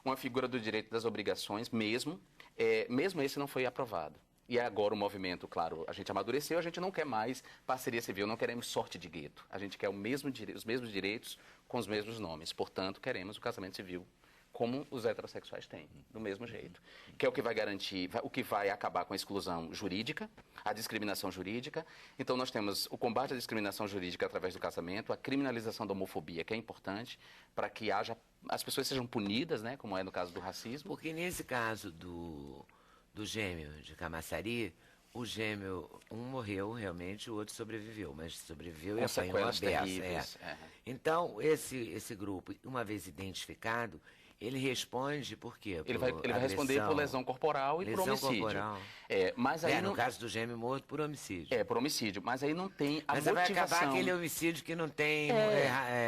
Speaker 3: uma figura do direito das obrigações, mesmo esse não foi aprovado. E agora o movimento, claro, a gente amadureceu, a gente não quer mais parceria civil, não queremos sorte de gueto. A gente quer os mesmos direitos com os mesmos nomes. Portanto, queremos o casamento civil como os heterossexuais têm, do mesmo jeito. Que é o que vai garantir, o que vai acabar com a exclusão jurídica, a discriminação jurídica. Então, nós temos o combate à discriminação jurídica através do casamento, a criminalização da homofobia, que é importante para que as pessoas sejam punidas, né, como é no caso do racismo.
Speaker 1: Porque nesse caso do gêmeo de Camaçari, o gêmeo, um morreu realmente, o outro sobreviveu, mas sobreviveu e apanhou a beça. Então, esse grupo, uma vez identificado, ele responde por quê?
Speaker 3: Ele vai responder por lesão corporal e por homicídio.
Speaker 1: Corporal.
Speaker 3: Mas aí
Speaker 1: no caso do gêmeo morto, por homicídio.
Speaker 3: Por homicídio. Mas aí não tem a
Speaker 1: motivação. Mas
Speaker 3: motivação.
Speaker 1: vai acabar aquele homicídio que não tem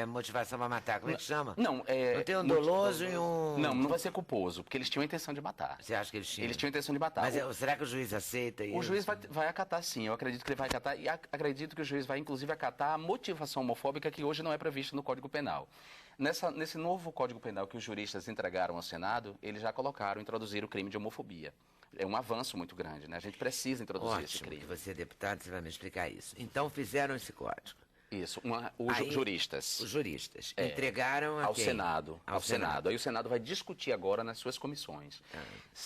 Speaker 1: motivação para matar. Como é que chama?
Speaker 3: Não
Speaker 1: tem um doloso e um...
Speaker 3: Não vai ser culposo, porque eles tinham a intenção de matar.
Speaker 1: Você acha que eles tinham?
Speaker 3: Eles tinham a intenção de matar.
Speaker 1: Mas será que o juiz aceita isso?
Speaker 3: O juiz vai acatar, sim. Eu acredito que ele vai acatar. E acredito que o juiz vai, inclusive, acatar a motivação homofóbica que hoje não é prevista no Código Penal. Nesse novo Código Penal que os juristas entregaram ao Senado, eles já introduziram o crime de homofobia. É um avanço muito grande, né? A gente precisa introduzir esse crime.
Speaker 1: Ótimo, você é deputado, você vai me explicar isso. Então fizeram esse código.
Speaker 3: Isso, os juristas.
Speaker 1: Os juristas entregaram
Speaker 3: ao Senado. Ao Senado. Aí o Senado vai discutir agora nas suas comissões.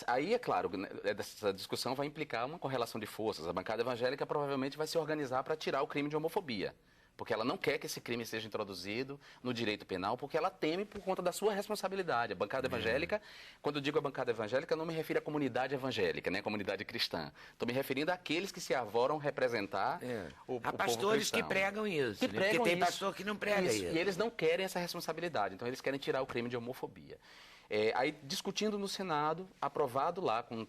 Speaker 3: Aí, é claro, essa discussão vai implicar uma correlação de forças. A bancada evangélica provavelmente vai se organizar para tirar o crime de homofobia. Porque ela não quer que esse crime seja introduzido no direito penal, porque ela teme por conta da sua responsabilidade. A bancada evangélica, quando eu digo a bancada evangélica, não me refiro à comunidade evangélica, né? Comunidade cristã. Estou me referindo àqueles que se arvoram representar o povo
Speaker 1: pastores
Speaker 3: cristão.
Speaker 1: que pregam isso.
Speaker 3: Porque
Speaker 1: tem pastor que não prega isso.
Speaker 3: E eles não querem essa responsabilidade, então eles querem tirar o crime de homofobia. Aí, discutindo no Senado, aprovado lá com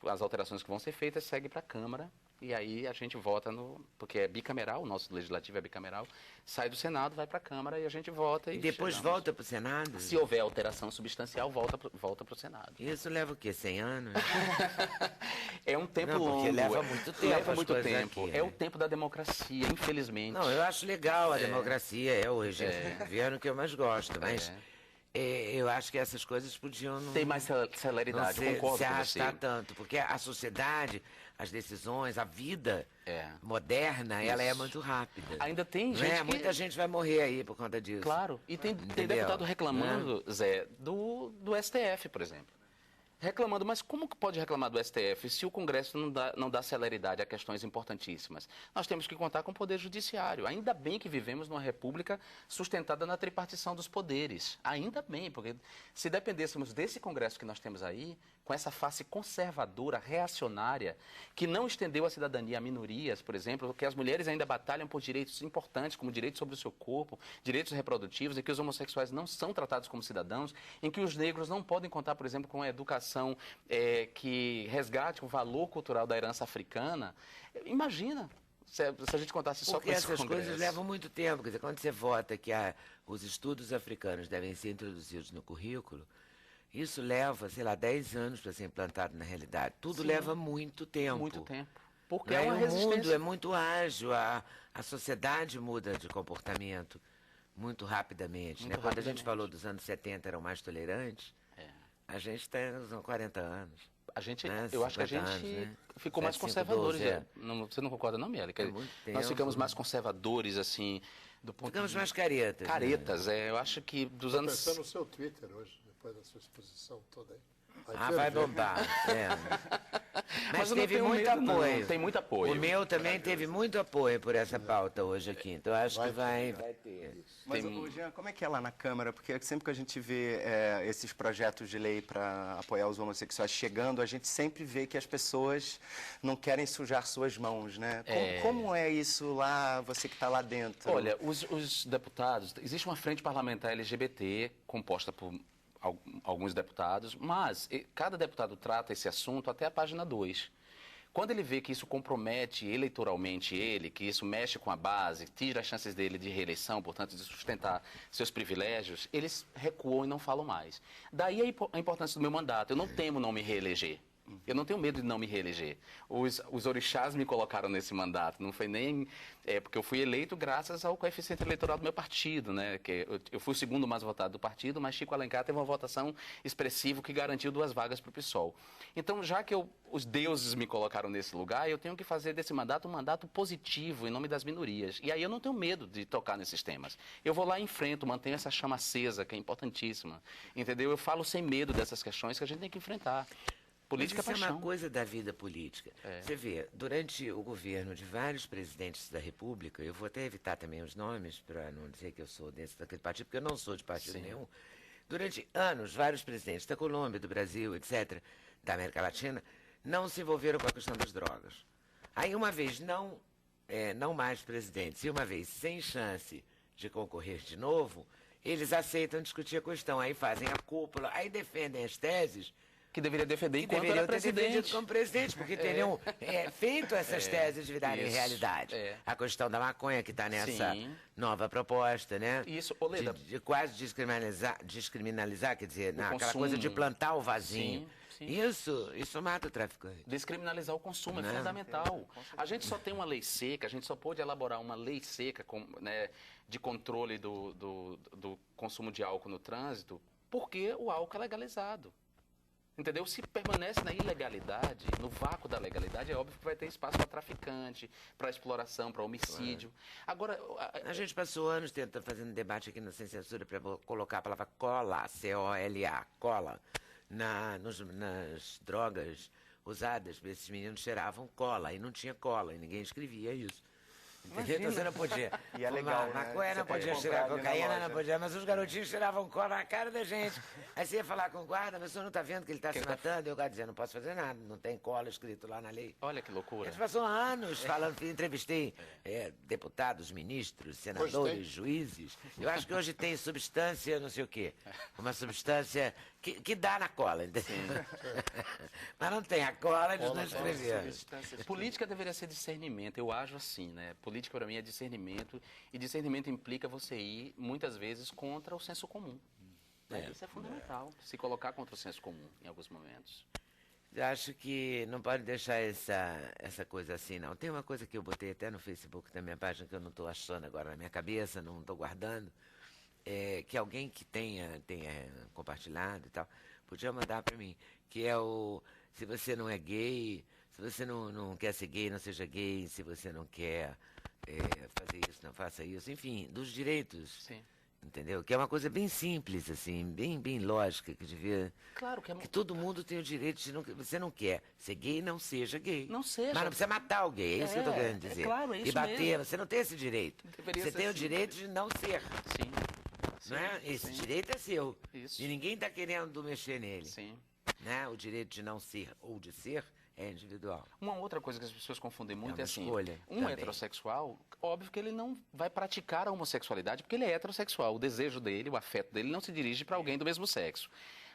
Speaker 3: as alterações que vão ser feitas seguem para a Câmara. E aí a gente vota porque é bicameral, o nosso legislativo é bicameral, sai do Senado, vai para a Câmara e a gente vota.
Speaker 1: E depois volta para o Senado?
Speaker 3: Se houver alteração substancial, volta para o Senado.
Speaker 1: Isso leva o quê? 100 anos?
Speaker 3: É um tempo
Speaker 1: longo. Porque leva muito tempo.
Speaker 3: Leva muito tempo.
Speaker 1: Aqui,
Speaker 3: é o tempo da democracia, infelizmente.
Speaker 1: Não, eu acho legal a democracia, é o regime governo que eu mais gosto, mas... eu acho que essas coisas podiam
Speaker 3: ter mais celeridade, concordo
Speaker 1: se
Speaker 3: com
Speaker 1: arrastar
Speaker 3: você.
Speaker 1: tanto, porque a sociedade, as decisões, a vida moderna, ela é muito rápida.
Speaker 3: Ainda tem gente que...
Speaker 1: Muita gente vai morrer aí por conta disso.
Speaker 3: Claro, e tem deputado reclamando, Zé, do STF, por exemplo. Reclamando, mas como que pode reclamar do STF se o Congresso não dá celeridade a questões importantíssimas? Nós temos que contar com o Poder Judiciário. Ainda bem que vivemos numa república sustentada na tripartição dos poderes. Ainda bem, porque se dependêssemos desse Congresso que nós temos aí, com essa face conservadora, reacionária, que não estendeu a cidadania a minorias, por exemplo, que as mulheres ainda batalham por direitos importantes, como direitos sobre o seu corpo, direitos reprodutivos, e que os homossexuais não são tratados como cidadãos, em que os negros não podem contar, por exemplo, com a educação que resgate o valor cultural da herança africana. Imagina se a gente contasse só com esse Congresso.
Speaker 1: Porque essas coisas levam muito tempo. Quer dizer, quando você vota que os estudos africanos devem ser introduzidos no currículo, isso leva, sei lá, 10 anos para ser implantado na realidade. Tudo leva muito tempo.
Speaker 3: Muito tempo. Porque é uma resistência.
Speaker 1: O mundo é muito ágil, a sociedade muda de comportamento muito rapidamente. Muito Quando a gente falou dos anos 70 eram mais tolerantes, a gente está nos 40 anos.
Speaker 3: Eu acho que a gente ficou mais conservadores. Você não concorda não, Miele? Nós ficamos mais conservadores, assim, do ponto
Speaker 1: Ficamos mais caretas.
Speaker 3: Caretas, eu acho que dos anos...
Speaker 4: Estou pensando no seu Twitter hoje, depois da sua exposição toda aí.
Speaker 1: Vai bombar. Mas teve muito apoio.
Speaker 3: Tem muito apoio.
Speaker 1: O meu também teve muito apoio por essa pauta hoje aqui. Então acho que vai ter.
Speaker 6: Mas, Jean, como é que é lá na Câmara? Porque sempre que a gente vê esses projetos de lei para apoiar os homossexuais chegando, a gente sempre vê que as pessoas não querem sujar suas mãos, né? Como é isso lá, você que está lá dentro?
Speaker 3: Olha, os deputados... Existe uma frente parlamentar LGBT composta por alguns deputados, mas cada deputado trata esse assunto até a página 2. Quando ele vê que isso compromete eleitoralmente ele, que isso mexe com a base, tira as chances dele de reeleição, portanto, de sustentar seus privilégios, eles recuam e não falam mais. Daí a importância do meu mandato. Eu não temo não me reeleger. Eu não tenho medo de não me reeleger. Os orixás me colocaram nesse mandato. Não foi nem... porque eu fui eleito graças ao coeficiente eleitoral do meu partido, né? Que eu fui o segundo mais votado do partido, mas Chico Alencar teve uma votação expressiva que garantiu 2 vagas para o PSOL. Então, já que os deuses me colocaram nesse lugar, eu tenho que fazer desse mandato um mandato positivo em nome das minorias. E aí eu não tenho medo de tocar nesses temas. Eu vou lá e enfrento, mantenho essa chama acesa, que é importantíssima. Entendeu? Eu falo sem medo dessas questões que a gente tem que enfrentar. Política
Speaker 1: Mas isso é uma coisa da vida política. Você vê, durante o governo de vários presidentes da República, eu vou até evitar também os nomes, para não dizer que eu sou daquele partido, porque eu não sou de partido nenhum. Durante anos, vários presidentes da Colômbia, do Brasil, etc., da América Latina, não se envolveram com a questão das drogas. Aí, uma vez não mais presidentes, e uma vez sem chance de concorrer de novo, eles aceitam discutir a questão. Aí fazem a cúpula, aí defendem as teses
Speaker 3: que deveria defender enquanto
Speaker 1: era
Speaker 3: presidente.
Speaker 1: Como presidente, porque teriam feito essas teses virarem realidade. A questão da maconha que está nessa nova proposta, né?
Speaker 3: Isso, Oleda.
Speaker 1: De quase descriminalizar, quer dizer, aquela coisa de plantar o vasinho. Sim. Isso mata o traficante.
Speaker 3: Descriminalizar o consumo é fundamental. A gente só tem uma lei seca, a gente só pôde elaborar uma lei seca de controle do consumo de álcool no trânsito, porque o álcool é legalizado. Entendeu? Se permanece na ilegalidade, no vácuo da legalidade, é óbvio que vai ter espaço para traficante, para exploração, para homicídio. Agora,
Speaker 1: a gente passou anos fazendo debate aqui no Sem Censura para colocar a palavra cola, C-O-L-A, cola, nas drogas usadas. Esses meninos cheiravam cola, e não tinha cola, e ninguém escrevia isso. Entendeu? Então você não podia
Speaker 6: E é
Speaker 1: fumar
Speaker 6: legal, né?
Speaker 1: maconha,
Speaker 6: Você
Speaker 1: não
Speaker 6: pode
Speaker 1: podia
Speaker 6: comprar
Speaker 1: cheirar
Speaker 6: ali na
Speaker 1: cocaína, não
Speaker 6: loja.
Speaker 1: podia, mas os garotinhos cheiravam cola na cara da gente. Aí você ia falar com o guarda, mas o senhor não está vendo que ele está se matando? E o guarda dizia, não posso fazer nada, não tem cola escrito lá na lei.
Speaker 3: Olha que
Speaker 1: A
Speaker 3: loucura.
Speaker 1: gente passou anos falando, entrevistei deputados, ministros, senadores, juízes. Eu acho que hoje tem substância, não sei o quê. Uma substância que dá na cola, entendeu? Mas não tem a cola, eles não escreveram.
Speaker 3: Política deveria ser discernimento, eu acho assim, né? Política para mim é discernimento, e discernimento implica você ir, muitas vezes, contra o senso comum. Isso é fundamental, se colocar contra o senso comum em alguns momentos.
Speaker 1: Eu acho que não pode deixar essa coisa assim, não. Tem uma coisa que eu botei até no Facebook, na minha página, que eu não estou achando agora na minha cabeça, não estou guardando, que alguém que tenha compartilhado e tal, podia mandar para mim, que é se você não é gay, se você não quer ser gay, não seja gay, se você não quer fazer isso, não faça isso, enfim, dos direitos.
Speaker 3: Sim.
Speaker 1: Entendeu? Que é uma coisa bem simples, assim, bem lógica, que devia...
Speaker 3: Claro que é...
Speaker 1: Que todo mudo tem o direito de... Você não quer ser gay, não seja gay.
Speaker 3: Não seja.
Speaker 1: Mas não precisa matar o gay, é isso que eu estou querendo dizer.
Speaker 3: Claro, é isso
Speaker 1: e bater,
Speaker 3: mesmo.
Speaker 1: você não tem esse direito.
Speaker 3: Deveria
Speaker 1: Você
Speaker 3: ser
Speaker 1: tem o
Speaker 3: assim.
Speaker 1: direito de não ser.
Speaker 3: Sim.
Speaker 1: Não é? Esse
Speaker 3: sim.
Speaker 1: direito é seu.
Speaker 3: Isso.
Speaker 1: E ninguém está querendo mexer nele.
Speaker 3: Sim.
Speaker 1: Né? O direito de não ser ou de ser é individual.
Speaker 3: Uma outra coisa que as pessoas confundem muito
Speaker 1: uma
Speaker 3: é assim,
Speaker 1: escolha
Speaker 3: um
Speaker 1: também.
Speaker 3: heterossexual, óbvio que ele não vai praticar a homossexualidade porque ele é heterossexual. O desejo dele, o afeto dele não se dirige para alguém do mesmo sexo.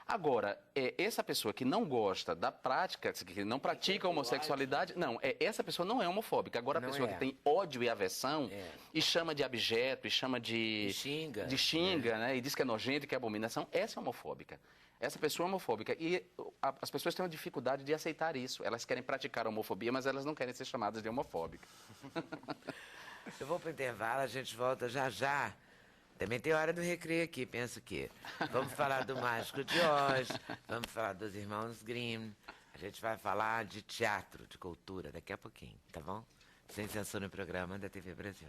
Speaker 3: Agora, essa pessoa que não gosta da prática, que não pratica a homossexualidade, não, essa pessoa não é homofóbica. Agora, a
Speaker 1: Não
Speaker 3: pessoa
Speaker 1: é.
Speaker 3: que tem ódio e aversão e chama de abjeto, e chama
Speaker 1: E xinga.
Speaker 3: né? E diz que é nojento e que é abominação, essa é homofóbica. Essa pessoa é homofóbica. E as pessoas têm uma dificuldade de aceitar isso. Elas querem praticar a homofobia, mas elas não querem ser chamadas de homofóbicas.
Speaker 1: Eu vou para o intervalo, a gente volta já já. Também tem hora do recreio aqui, penso que. Vamos falar do Mágico de Oz, vamos falar dos Irmãos Grimm. A gente vai falar de teatro, de cultura, daqui a pouquinho, tá bom? Sem censura no programa da TV Brasil.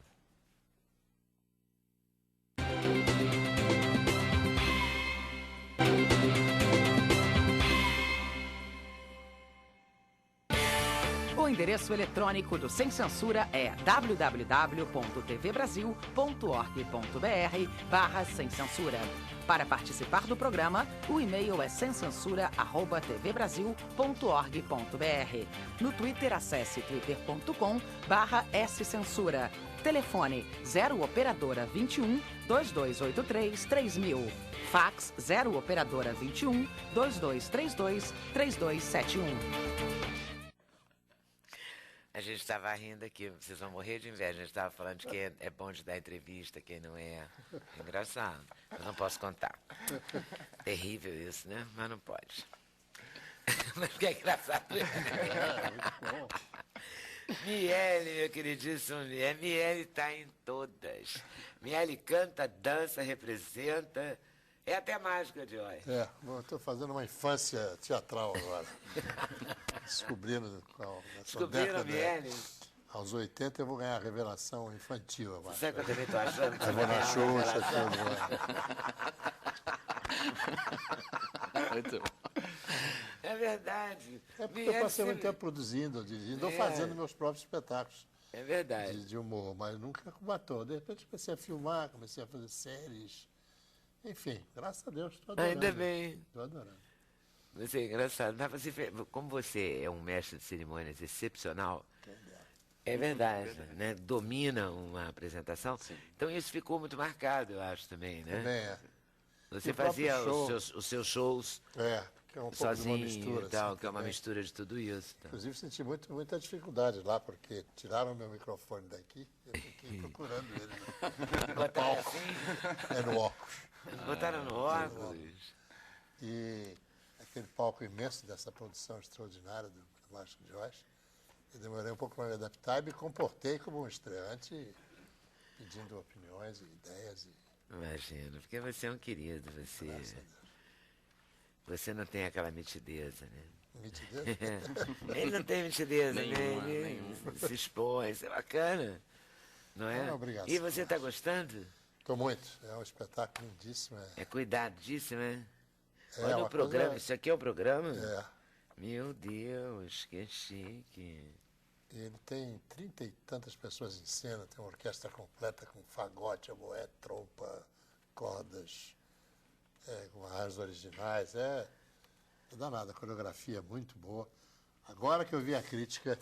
Speaker 5: O endereço eletrônico do Sem Censura é www.tvbrasil.org.br/sem censura. Para participar do programa, o e-mail é semcensura@tvbrasil.org.br. No Twitter, acesse twitter.com/scensura. Telefone 0 operadora 21 2283 3000. Fax 0 operadora 21 2232 3271.
Speaker 1: A gente estava rindo aqui, vocês vão morrer de inveja. A gente estava falando de quem é bom de dar entrevista, quem não é. É engraçado, mas não posso contar. Terrível isso, né? Mas não pode. Mas que é engraçado. Miele, meu queridíssimo Miele. Miele está em todas. Miele canta, dança, representa. É até mágica de hoje.
Speaker 4: Estou fazendo uma infância teatral agora. Descobrindo qual.
Speaker 1: Descobriram, Miele?
Speaker 4: Aos 80 eu vou ganhar a revelação infantil agora.
Speaker 1: Sabe o que eu também estou achando?
Speaker 4: Eu vou na Xuxa, tudo.
Speaker 3: Muito bom.
Speaker 1: É verdade.
Speaker 4: É porque eu passei muito tempo produzindo, dirigindo, ou fazendo meus próprios espetáculos
Speaker 1: É verdade.
Speaker 4: de humor, mas nunca como ator. De repente comecei a filmar, comecei a fazer séries. Enfim, graças a Deus, estou adorando.
Speaker 1: Ainda bem.
Speaker 4: Estou adorando.
Speaker 1: Você é engraçado. Mas como você é um mestre de cerimônias excepcional, é verdade, né? Domina uma apresentação.
Speaker 3: Sim.
Speaker 1: Então isso ficou muito marcado, eu acho, também, né?
Speaker 4: Também é.
Speaker 1: Você
Speaker 4: E o próprio
Speaker 1: fazia
Speaker 4: show.
Speaker 1: os seus shows
Speaker 4: Que é um pouco de
Speaker 1: sozinho
Speaker 4: uma mistura.
Speaker 1: e tal,
Speaker 4: assim,
Speaker 1: que é uma
Speaker 4: também.
Speaker 1: mistura de tudo isso. Então.
Speaker 4: Inclusive senti muita dificuldade lá, porque tiraram meu microfone daqui, eu fiquei procurando ele
Speaker 1: Botaram assim,
Speaker 4: no óculos.
Speaker 1: botaram no óculos.
Speaker 4: E aquele palco imenso dessa produção extraordinária do Mágico de Oz, eu demorei um pouco para me adaptar e me comportei como um estreante, pedindo opiniões e ideias.
Speaker 1: Imagina, porque você é um querido, você não tem aquela mitideza, né?
Speaker 4: Nitidez?
Speaker 1: Ele não tem mitideza,
Speaker 3: Nenhuma,
Speaker 1: né? Ele se expõe, isso é bacana, não é?
Speaker 4: Obrigado.
Speaker 1: E você está gostando?
Speaker 4: Estou muito. É um espetáculo lindíssimo.
Speaker 1: É cuidadíssimo, né?
Speaker 4: É
Speaker 1: Olha
Speaker 4: uma
Speaker 1: o programa,
Speaker 4: coisa-
Speaker 1: isso aqui é o programa?
Speaker 4: É.
Speaker 1: Meu Deus, que chique.
Speaker 4: Ele tem 30 e tantas pessoas em cena, tem uma orquestra completa com fagote, oboé, trompa, cordas, com arranjos originais. É danada, a coreografia é muito boa. Agora que eu vi a crítica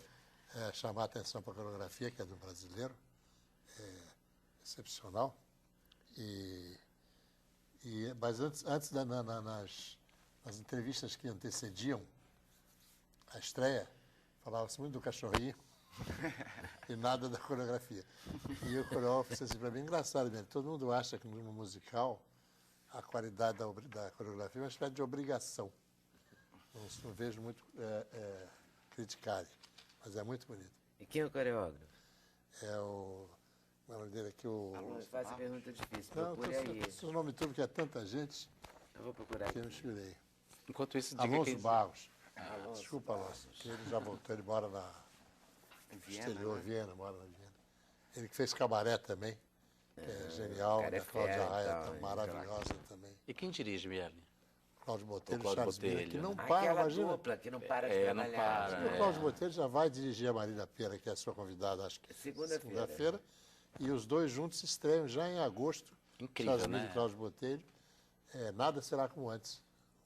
Speaker 4: chamar a atenção para a coreografia, que é do brasileiro, é excepcional. Mas antes nas entrevistas que antecediam a estreia, falava-se muito do cachorrinho e nada da coreografia. E o coreógrafo disse assim para mim, engraçado mesmo, todo mundo acha que no musical a qualidade da coreografia é uma espécie de obrigação. Não vejo muito criticarem, mas é muito bonito.
Speaker 1: E quem é o coreógrafo?
Speaker 4: É o... Como é o nome dele aqui?
Speaker 1: Não faz a pergunta difícil,
Speaker 4: Não,
Speaker 1: procure aí.
Speaker 4: o nome tudo, que é tanta gente
Speaker 1: Eu vou procurar
Speaker 4: que eu
Speaker 1: aqui.
Speaker 4: misturei.
Speaker 3: Enquanto isso, diga
Speaker 4: Alonso
Speaker 3: quem...
Speaker 4: Barros.
Speaker 1: Alonso
Speaker 4: Desculpa, Alonso. Que ele já voltou, ele mora no exterior, Viena, mora na Viena. Ele que fez Cabaré também, que é genial,
Speaker 1: cara é
Speaker 4: a Cláudia
Speaker 1: fera e
Speaker 4: Raia
Speaker 1: tal,
Speaker 4: tá maravilhosa também.
Speaker 3: E quem dirige, Miele?
Speaker 4: Cláudio Botelho,
Speaker 3: Cláudio
Speaker 4: Charles Miller, que
Speaker 3: Botelho,
Speaker 4: não
Speaker 3: né?
Speaker 4: para,
Speaker 1: Aquela
Speaker 4: imagina.
Speaker 1: dupla que não para de
Speaker 3: não
Speaker 1: trabalhar.
Speaker 3: para,
Speaker 1: né?
Speaker 4: O Cláudio Botelho já vai dirigir a Marília Pera, que é a sua convidada, acho que
Speaker 1: Segunda-feira.
Speaker 4: E os dois juntos se estreiam já em agosto.
Speaker 3: Incrível,
Speaker 4: Charles Miller
Speaker 3: né?
Speaker 4: e Cláudio Botelho. Nada será como antes,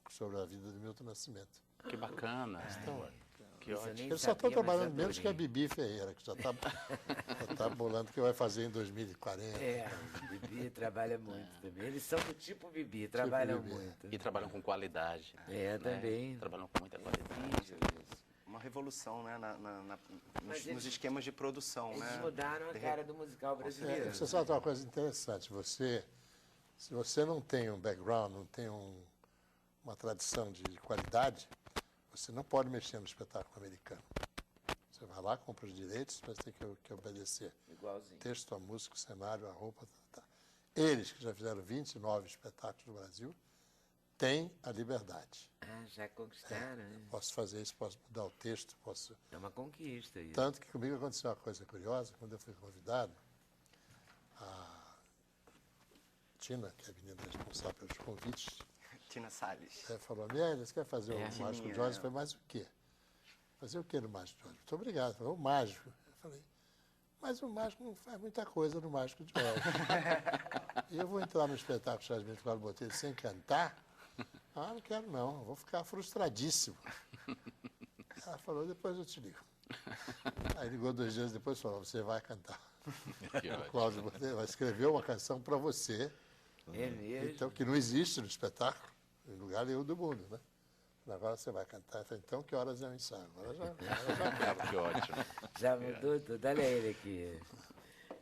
Speaker 4: sobre a vida de Milton Nascimento.
Speaker 3: Que bacana. Que
Speaker 1: Isso eu
Speaker 3: ótimo.
Speaker 1: nem
Speaker 4: Eles só estão
Speaker 1: sabia, mas
Speaker 4: trabalhando menos que a
Speaker 1: adorei.
Speaker 4: Bibi Ferreira, que já está bolando o que vai fazer em 2040.
Speaker 1: O Bibi trabalha muito também. Eles são do tipo Bibi, trabalham
Speaker 4: Bibi,
Speaker 1: muito.
Speaker 3: E trabalham com qualidade.
Speaker 1: Também.
Speaker 3: Trabalham com muita qualidade.
Speaker 6: Uma revolução, né,
Speaker 1: Mas
Speaker 6: nos esquemas de produção,
Speaker 1: Eles
Speaker 6: né?
Speaker 1: mudaram a cara do musical brasileiro.
Speaker 4: Você sabe uma coisa interessante, se você não tem um background, não tem uma tradição de qualidade, você não pode mexer no espetáculo americano. Você vai lá, compra os direitos, mas tem que obedecer.
Speaker 1: Igualzinho.
Speaker 4: O texto, a música, o cenário, a roupa. Eles, que já fizeram 29 espetáculos no Brasil, têm a liberdade.
Speaker 1: Já conquistaram, né?
Speaker 4: Posso fazer isso, posso mudar o texto, posso...
Speaker 1: É uma conquista isso.
Speaker 4: Tanto que comigo aconteceu uma coisa curiosa, quando eu fui convidado, a Tina, que é a menina responsável pelos convites,
Speaker 6: Tina Salles.
Speaker 4: falou, Miele, você quer fazer o Mágico
Speaker 6: Tininha,
Speaker 4: Jorge? Eu falei, mas o quê? Fazer o quê no Mágico Jorge? Muito obrigado. Falei, o mágico. Eu falei, mas o mágico não faz muita coisa no Mágico de Jorge. E eu vou entrar no espetáculo Charles Miller Cláudio Botelho sem cantar? Não quero não, eu vou ficar frustradíssimo. Ela falou, depois eu te ligo. Aí ligou 2 dias depois e falou, você vai cantar.
Speaker 3: Que
Speaker 4: O
Speaker 3: ótimo.
Speaker 4: Cláudio Botelho vai escrever uma canção para você,
Speaker 1: É mesmo?
Speaker 4: então, que não existe no espetáculo, em lugar nenhum do mundo, né? Agora você vai cantar. Eu falei, então, que horas é o ensaio? Agora já
Speaker 3: Que ótimo.
Speaker 1: Já mudou tudo. Olha ele aqui.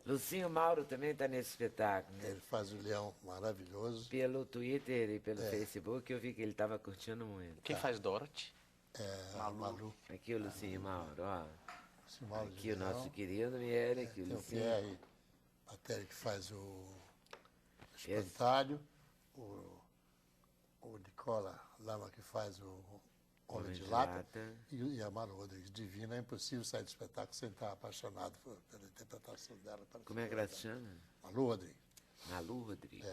Speaker 1: Lucinho Mauro também está nesse espetáculo, né?
Speaker 4: ele faz o leão maravilhoso.
Speaker 1: Pelo Twitter e pelo Facebook eu vi que ele estava curtindo muito.
Speaker 3: Quem faz Dorothy?
Speaker 4: Malu.
Speaker 1: Aqui o Lucinho Mauro, ó.
Speaker 4: Simão de
Speaker 1: Aqui o
Speaker 4: Leão.
Speaker 1: nosso querido Miele, aqui o
Speaker 4: Tem o
Speaker 1: Lucinho.
Speaker 4: Pierre Patéria, que faz o Espantalho. O Nicola Lama, que faz o Homem de Lata. E a Malu Rodrigues Divina. É impossível sair do espetáculo sem estar apaixonado pela interpretação dela.
Speaker 1: Como é que ela se chama?
Speaker 4: Malu Rodrigues.
Speaker 1: Malu Rodrigues.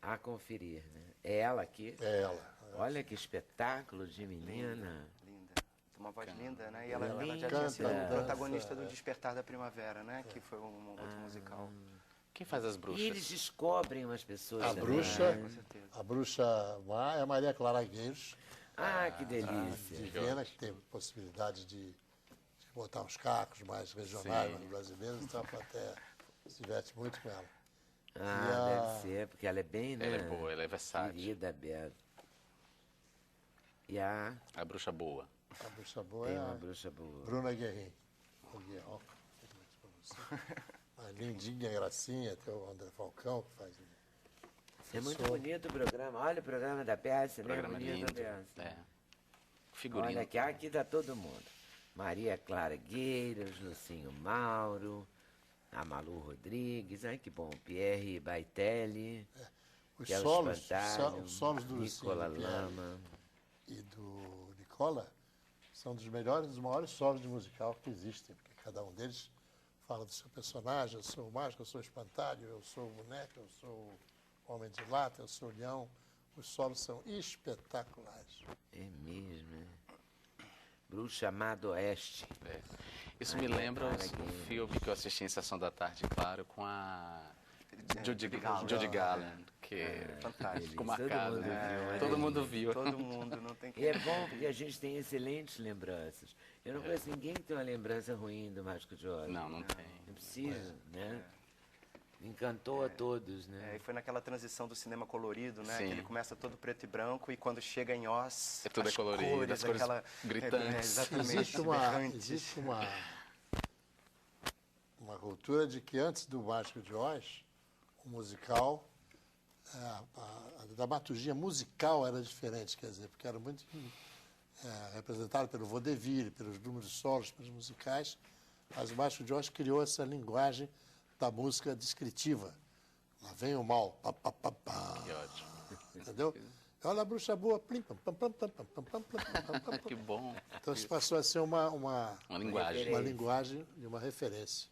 Speaker 1: A conferir, né? É ela aqui?
Speaker 4: É ela.
Speaker 1: Olha que espetáculo de menina.
Speaker 6: Linda. Tem uma voz linda, né? E ela já
Speaker 1: linda.
Speaker 6: tinha sido
Speaker 4: Canta,
Speaker 6: protagonista do Despertar da Primavera, né? Que foi um outro musical.
Speaker 3: Quem faz as
Speaker 1: E
Speaker 3: bruxas?
Speaker 1: eles descobrem umas pessoas
Speaker 4: A
Speaker 1: também,
Speaker 4: bruxa,
Speaker 1: né?
Speaker 6: Com certeza.
Speaker 4: a bruxa má é a Maria Clara Gueiros,
Speaker 1: Que delícia.
Speaker 4: de Viena, que tem possibilidade de botar uns cacos mais regionais, mais brasileiros, então a plateia se diverte muito com ela.
Speaker 1: Deve ser, porque ela é bem, né?
Speaker 3: Ela é boa, ela é versátil.
Speaker 1: Querida, Bela. E a
Speaker 3: bruxa boa.
Speaker 4: A bruxa boa
Speaker 1: tem
Speaker 4: é
Speaker 1: uma
Speaker 4: a
Speaker 1: bruxa boa.
Speaker 4: Bruna Guerrin. Ou Guerrin, não sei como é que se pronuncia. A lindinha, gracinha, tem o André Falcão, que faz...
Speaker 1: É muito
Speaker 4: professor.
Speaker 1: bonito o programa. Olha o programa da peça, né?
Speaker 3: Programa
Speaker 1: Bonito
Speaker 3: lindo.
Speaker 1: a peça.
Speaker 3: É. Figurino.
Speaker 1: Olha aqui dá todo mundo. Maria Clara Gueiros, Lucinho Mauro, a Malu Rodrigues, ai que bom, Pierre Baitelli,
Speaker 4: Os
Speaker 1: Kelly
Speaker 4: solos,
Speaker 1: Espantalho,
Speaker 4: os solos do Lucinho
Speaker 1: Nicola
Speaker 4: do Pierre
Speaker 1: Lama.
Speaker 4: e do Nicola são dos melhores, dos maiores solos de musical que existem, porque cada um deles fala do seu personagem. Eu sou o mágico, eu sou o espantalho, eu sou o boneco, eu sou o homem de lata, eu sou o leão. Os solos são espetaculares.
Speaker 1: É mesmo, né? Bruxa Má do Oeste.
Speaker 3: Isso me lembra um filme que eu assisti em Sessão da Tarde, claro, com a Judy Garland, que
Speaker 6: fantástico.
Speaker 3: ficou marcado.
Speaker 1: Todo mundo viu.
Speaker 6: Todo mundo, não tem que...
Speaker 1: E é bom porque a gente tem excelentes lembranças. Eu não conheço ninguém que tem uma lembrança ruim do Mágico de Oz.
Speaker 3: Não tem.
Speaker 1: Não precisa, né? Encantou a todos, né?
Speaker 6: E foi naquela transição do cinema colorido, né?
Speaker 3: Sim.
Speaker 6: Que ele começa todo preto e branco e quando chega em Oz,
Speaker 3: Tudo é colorido, as cores gritantes.
Speaker 6: Exatamente.
Speaker 4: Existe uma cultura de que antes do Mágico de Oz, o musical, a dramaturgia musical era diferente, quer dizer, porque era muito representado pelo vaudeville, pelos números solos, pelos musicais, mas o Mágico de Oz criou essa linguagem da música descritiva. Lá vem o mal, pá, pá, pá, pá.
Speaker 3: Que ótimo.
Speaker 4: Entendeu? Olha a bruxa boa, plim, pam, pam, pam, pam, pam, pam, pam, pam, pam.
Speaker 3: Que bom.
Speaker 4: Então isso passou a ser uma
Speaker 3: linguagem.
Speaker 4: uma linguagem e uma referência.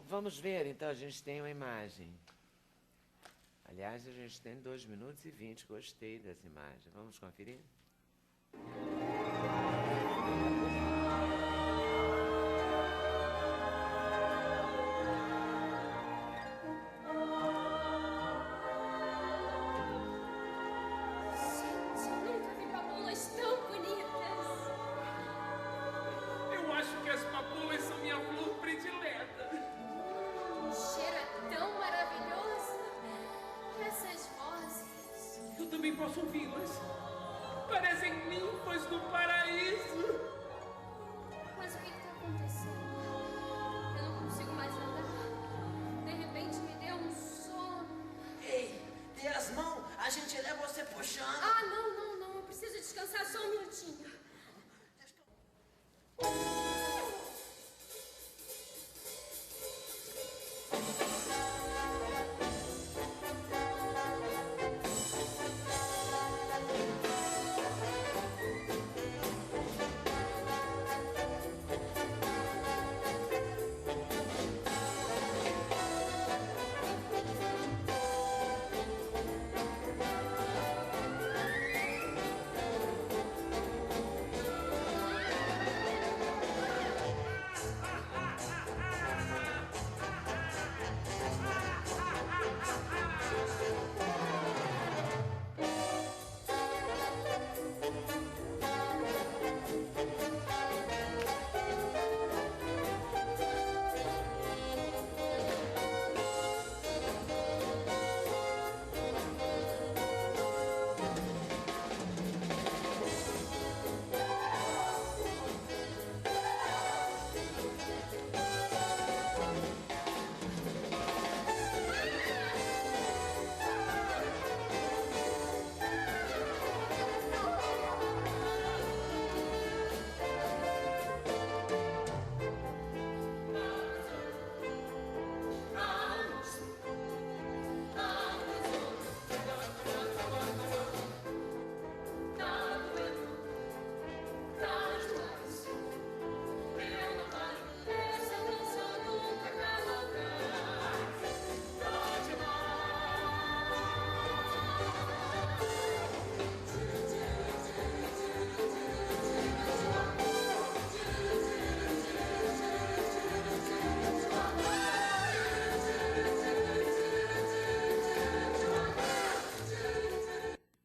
Speaker 1: Vamos ver, então, a gente tem uma imagem. Aliás, a gente tem 2 minutos e 20. Gostei dessa imagem. Vamos conferir?
Speaker 7: Gente, eu nunca vi papoulas tão bonitas.
Speaker 8: Eu acho que as papoulas são minha flor predileta.
Speaker 7: O cheiro é tão maravilhoso. E essas vozes.
Speaker 8: Eu também posso ouvi-las. Parecem ninfas do paraíso.
Speaker 7: Mas o que está acontecendo? Eu não consigo mais andar. De repente me deu um sono.
Speaker 9: Ei, dê as mãos, a gente leva você puxando.
Speaker 7: Ah, não. Eu preciso descansar só um minutinho.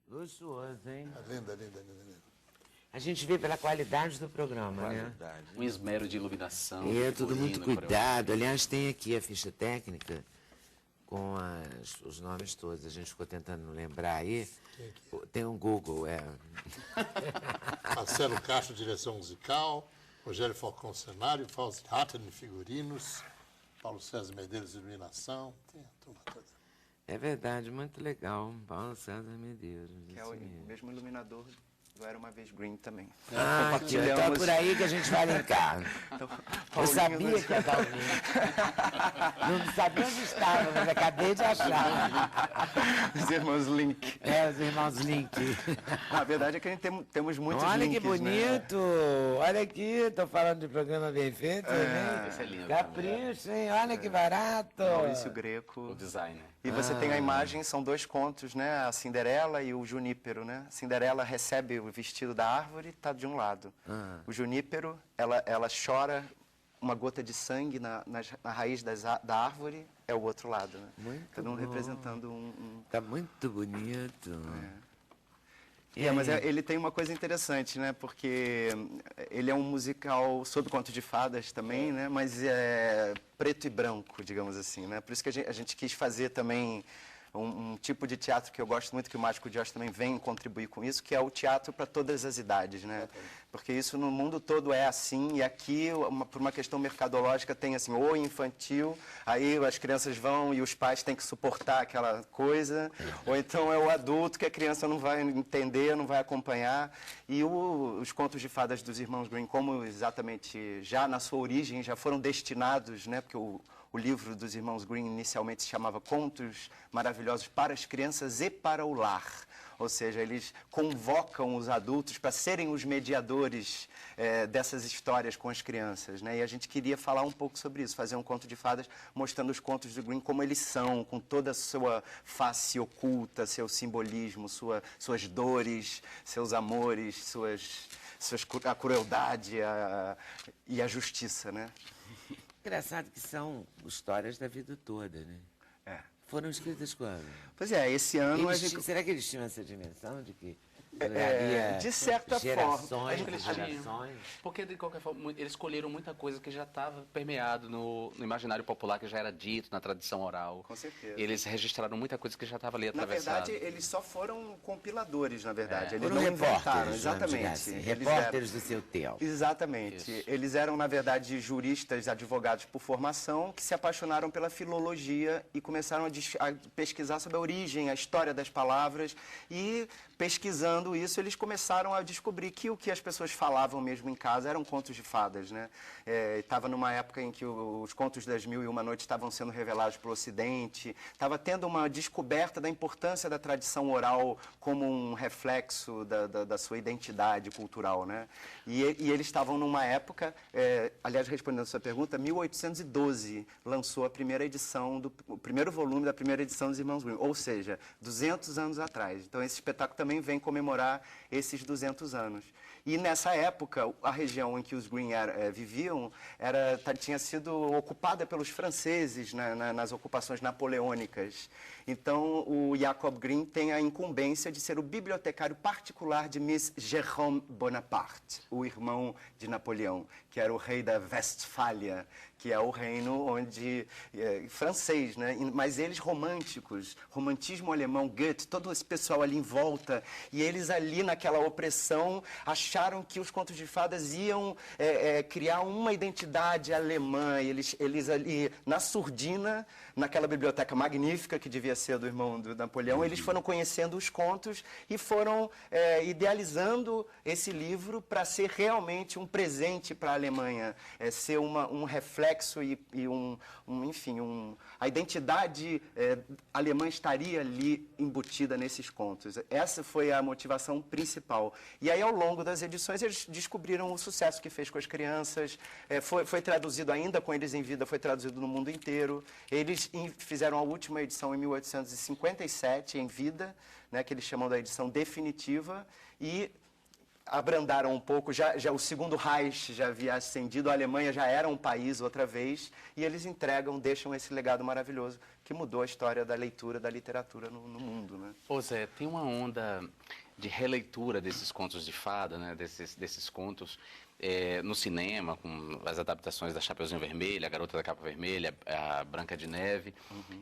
Speaker 1: Luxuoso, hein?
Speaker 4: Linda.
Speaker 1: A gente vê pela qualidade do programa, né?
Speaker 3: Um esmero de iluminação.
Speaker 1: É tudo muito
Speaker 3: figurino,
Speaker 1: cuidado. Aliás, tem aqui a ficha técnica com os nomes todos. A gente ficou tentando lembrar aí. Tem um Google,
Speaker 4: Marcelo Castro, direção musical, Rogério Falcão, cenário, Fausto Hatten, figurinos, Paulo César Medeiros, iluminação, tem a turma toda.
Speaker 1: É verdade, muito legal. Paulo César Medeiros.
Speaker 6: Que é o mesmo iluminador do Era Uma Vez Green também.
Speaker 1: Ah, então é por aí que a gente vai linkar.
Speaker 6: Então,
Speaker 1: Eu sabia que ia dar o link. Não sabia onde estava, mas acabei de achar.
Speaker 6: Os irmãos Link.
Speaker 1: Os irmãos Link.
Speaker 6: A verdade é que a gente temos muitos
Speaker 1: Olha
Speaker 6: links,
Speaker 1: que bonito.
Speaker 6: né?
Speaker 1: Olha aqui, estou falando de programa bem feito, né?
Speaker 3: Esse é lindo.
Speaker 1: Capricho, hein? Olha que barato.
Speaker 6: Maurício Greco.
Speaker 3: O designer.
Speaker 6: E você tem a imagem, são 2 contos, né? A Cinderela e o Junípero, né? A Cinderela recebe o vestido da árvore, está de um lado. O Junípero, ela chora uma gota de sangue na raiz da árvore, é o outro lado, né?
Speaker 1: Muito
Speaker 6: Cada um
Speaker 1: bom.
Speaker 6: representando
Speaker 1: Tá muito bonito.
Speaker 6: Mas ele tem uma coisa interessante, né? Porque ele é um musical sobre contos de fadas também, né? Mas é preto e branco, digamos assim, né? Por isso que a gente quis fazer também um tipo de teatro que eu gosto muito, que o Mágico de Oz também vem contribuir com isso, que é o teatro para todas as idades, né? Porque isso no mundo todo é assim, e aqui, por uma questão mercadológica, tem assim, o infantil, aí as crianças vão e os pais têm que suportar aquela coisa, ou então é o adulto que a criança não vai entender, não vai acompanhar. E os contos de fadas dos irmãos Grimm, como exatamente já na sua origem, já foram destinados, né? Porque o livro dos irmãos Grimm inicialmente se chamava Contos Maravilhosos para as Crianças e para o Lar. Ou seja, eles convocam os adultos para serem os mediadores dessas histórias com as crianças, né? E a gente queria falar um pouco sobre isso, fazer um conto de fadas mostrando os contos do Grimm como eles são, com toda a sua face oculta, seu simbolismo, suas dores, seus amores, a crueldade e a justiça, né?
Speaker 1: Engraçado que são histórias da vida toda, né? Foram escritas quando?
Speaker 6: Pois é, esse ano
Speaker 1: Será que eles tinham essa dimensão de que
Speaker 6: de certa forma,
Speaker 1: gerações?
Speaker 3: Porque, de qualquer forma, eles escolheram muita coisa que já estava permeado no imaginário popular, que já era dito na tradição oral.
Speaker 6: Com certeza.
Speaker 3: Eles registraram muita coisa que já estava ali atravessada.
Speaker 6: Na verdade, eles só foram compiladores, na verdade. Eles
Speaker 1: Foram
Speaker 6: não inventaram,
Speaker 1: repórteres,
Speaker 6: exatamente.
Speaker 1: assim, repórteres do seu tempo.
Speaker 6: Exatamente.
Speaker 3: Isso.
Speaker 6: Eles eram, na verdade, juristas, advogados por formação, que se apaixonaram pela filologia e começaram a pesquisar sobre a origem, a história das palavras, e pesquisando isso, eles começaram a descobrir que o que as pessoas falavam mesmo em casa eram contos de fadas, né? Estava numa época em que os contos das Mil e Uma Noites estavam sendo revelados para o Ocidente, estava tendo uma descoberta da importância da tradição oral como um reflexo da sua identidade cultural, né? E eles estavam numa época, aliás, respondendo a sua pergunta, 1812 lançou a primeira edição, o primeiro volume da primeira edição dos Irmãos Grimm, ou seja, 200 anos atrás. Então, esse espetáculo também vem comemorar esses 200 anos. E nessa época, a região em que os Grimm viviam tinha sido ocupada pelos franceses nas ocupações napoleônicas. Então, o Jacob Grimm tem a incumbência de ser o bibliotecário particular de Miss Jérôme Bonaparte, o irmão de Napoleão, que era o rei da Westfália, que é o reino onde francês, né? Mas eles românticos, romantismo alemão, Goethe, todo esse pessoal ali em volta, e eles ali naquela opressão acharam que os contos de fadas iam criar uma identidade alemã. Eles ali na surdina, naquela biblioteca magnífica que devia ser do irmão do Napoleão, eles foram conhecendo os contos e foram idealizando esse livro para ser realmente um presente para a Alemanha, ser um reflexo a identidade alemã estaria ali embutida nesses contos. Essa foi a motivação principal. E aí, ao longo das edições, eles descobriram o sucesso que fez com as crianças. Foi traduzido ainda com eles em vida, foi traduzido no mundo inteiro. Eles fizeram a última edição em 1857, em vida, né, que eles chamam da edição definitiva, e abrandaram um pouco, já o segundo Reich já havia ascendido, a Alemanha já era um país outra vez, e eles deixam esse legado maravilhoso que mudou a história da leitura, da literatura no mundo, né?
Speaker 3: Ô Zé, tem uma onda de releitura desses contos de fada, né, desses contos, no cinema, com as adaptações da Chapeuzinho Vermelho, A Garota da Capa Vermelha, a Branca de Neve.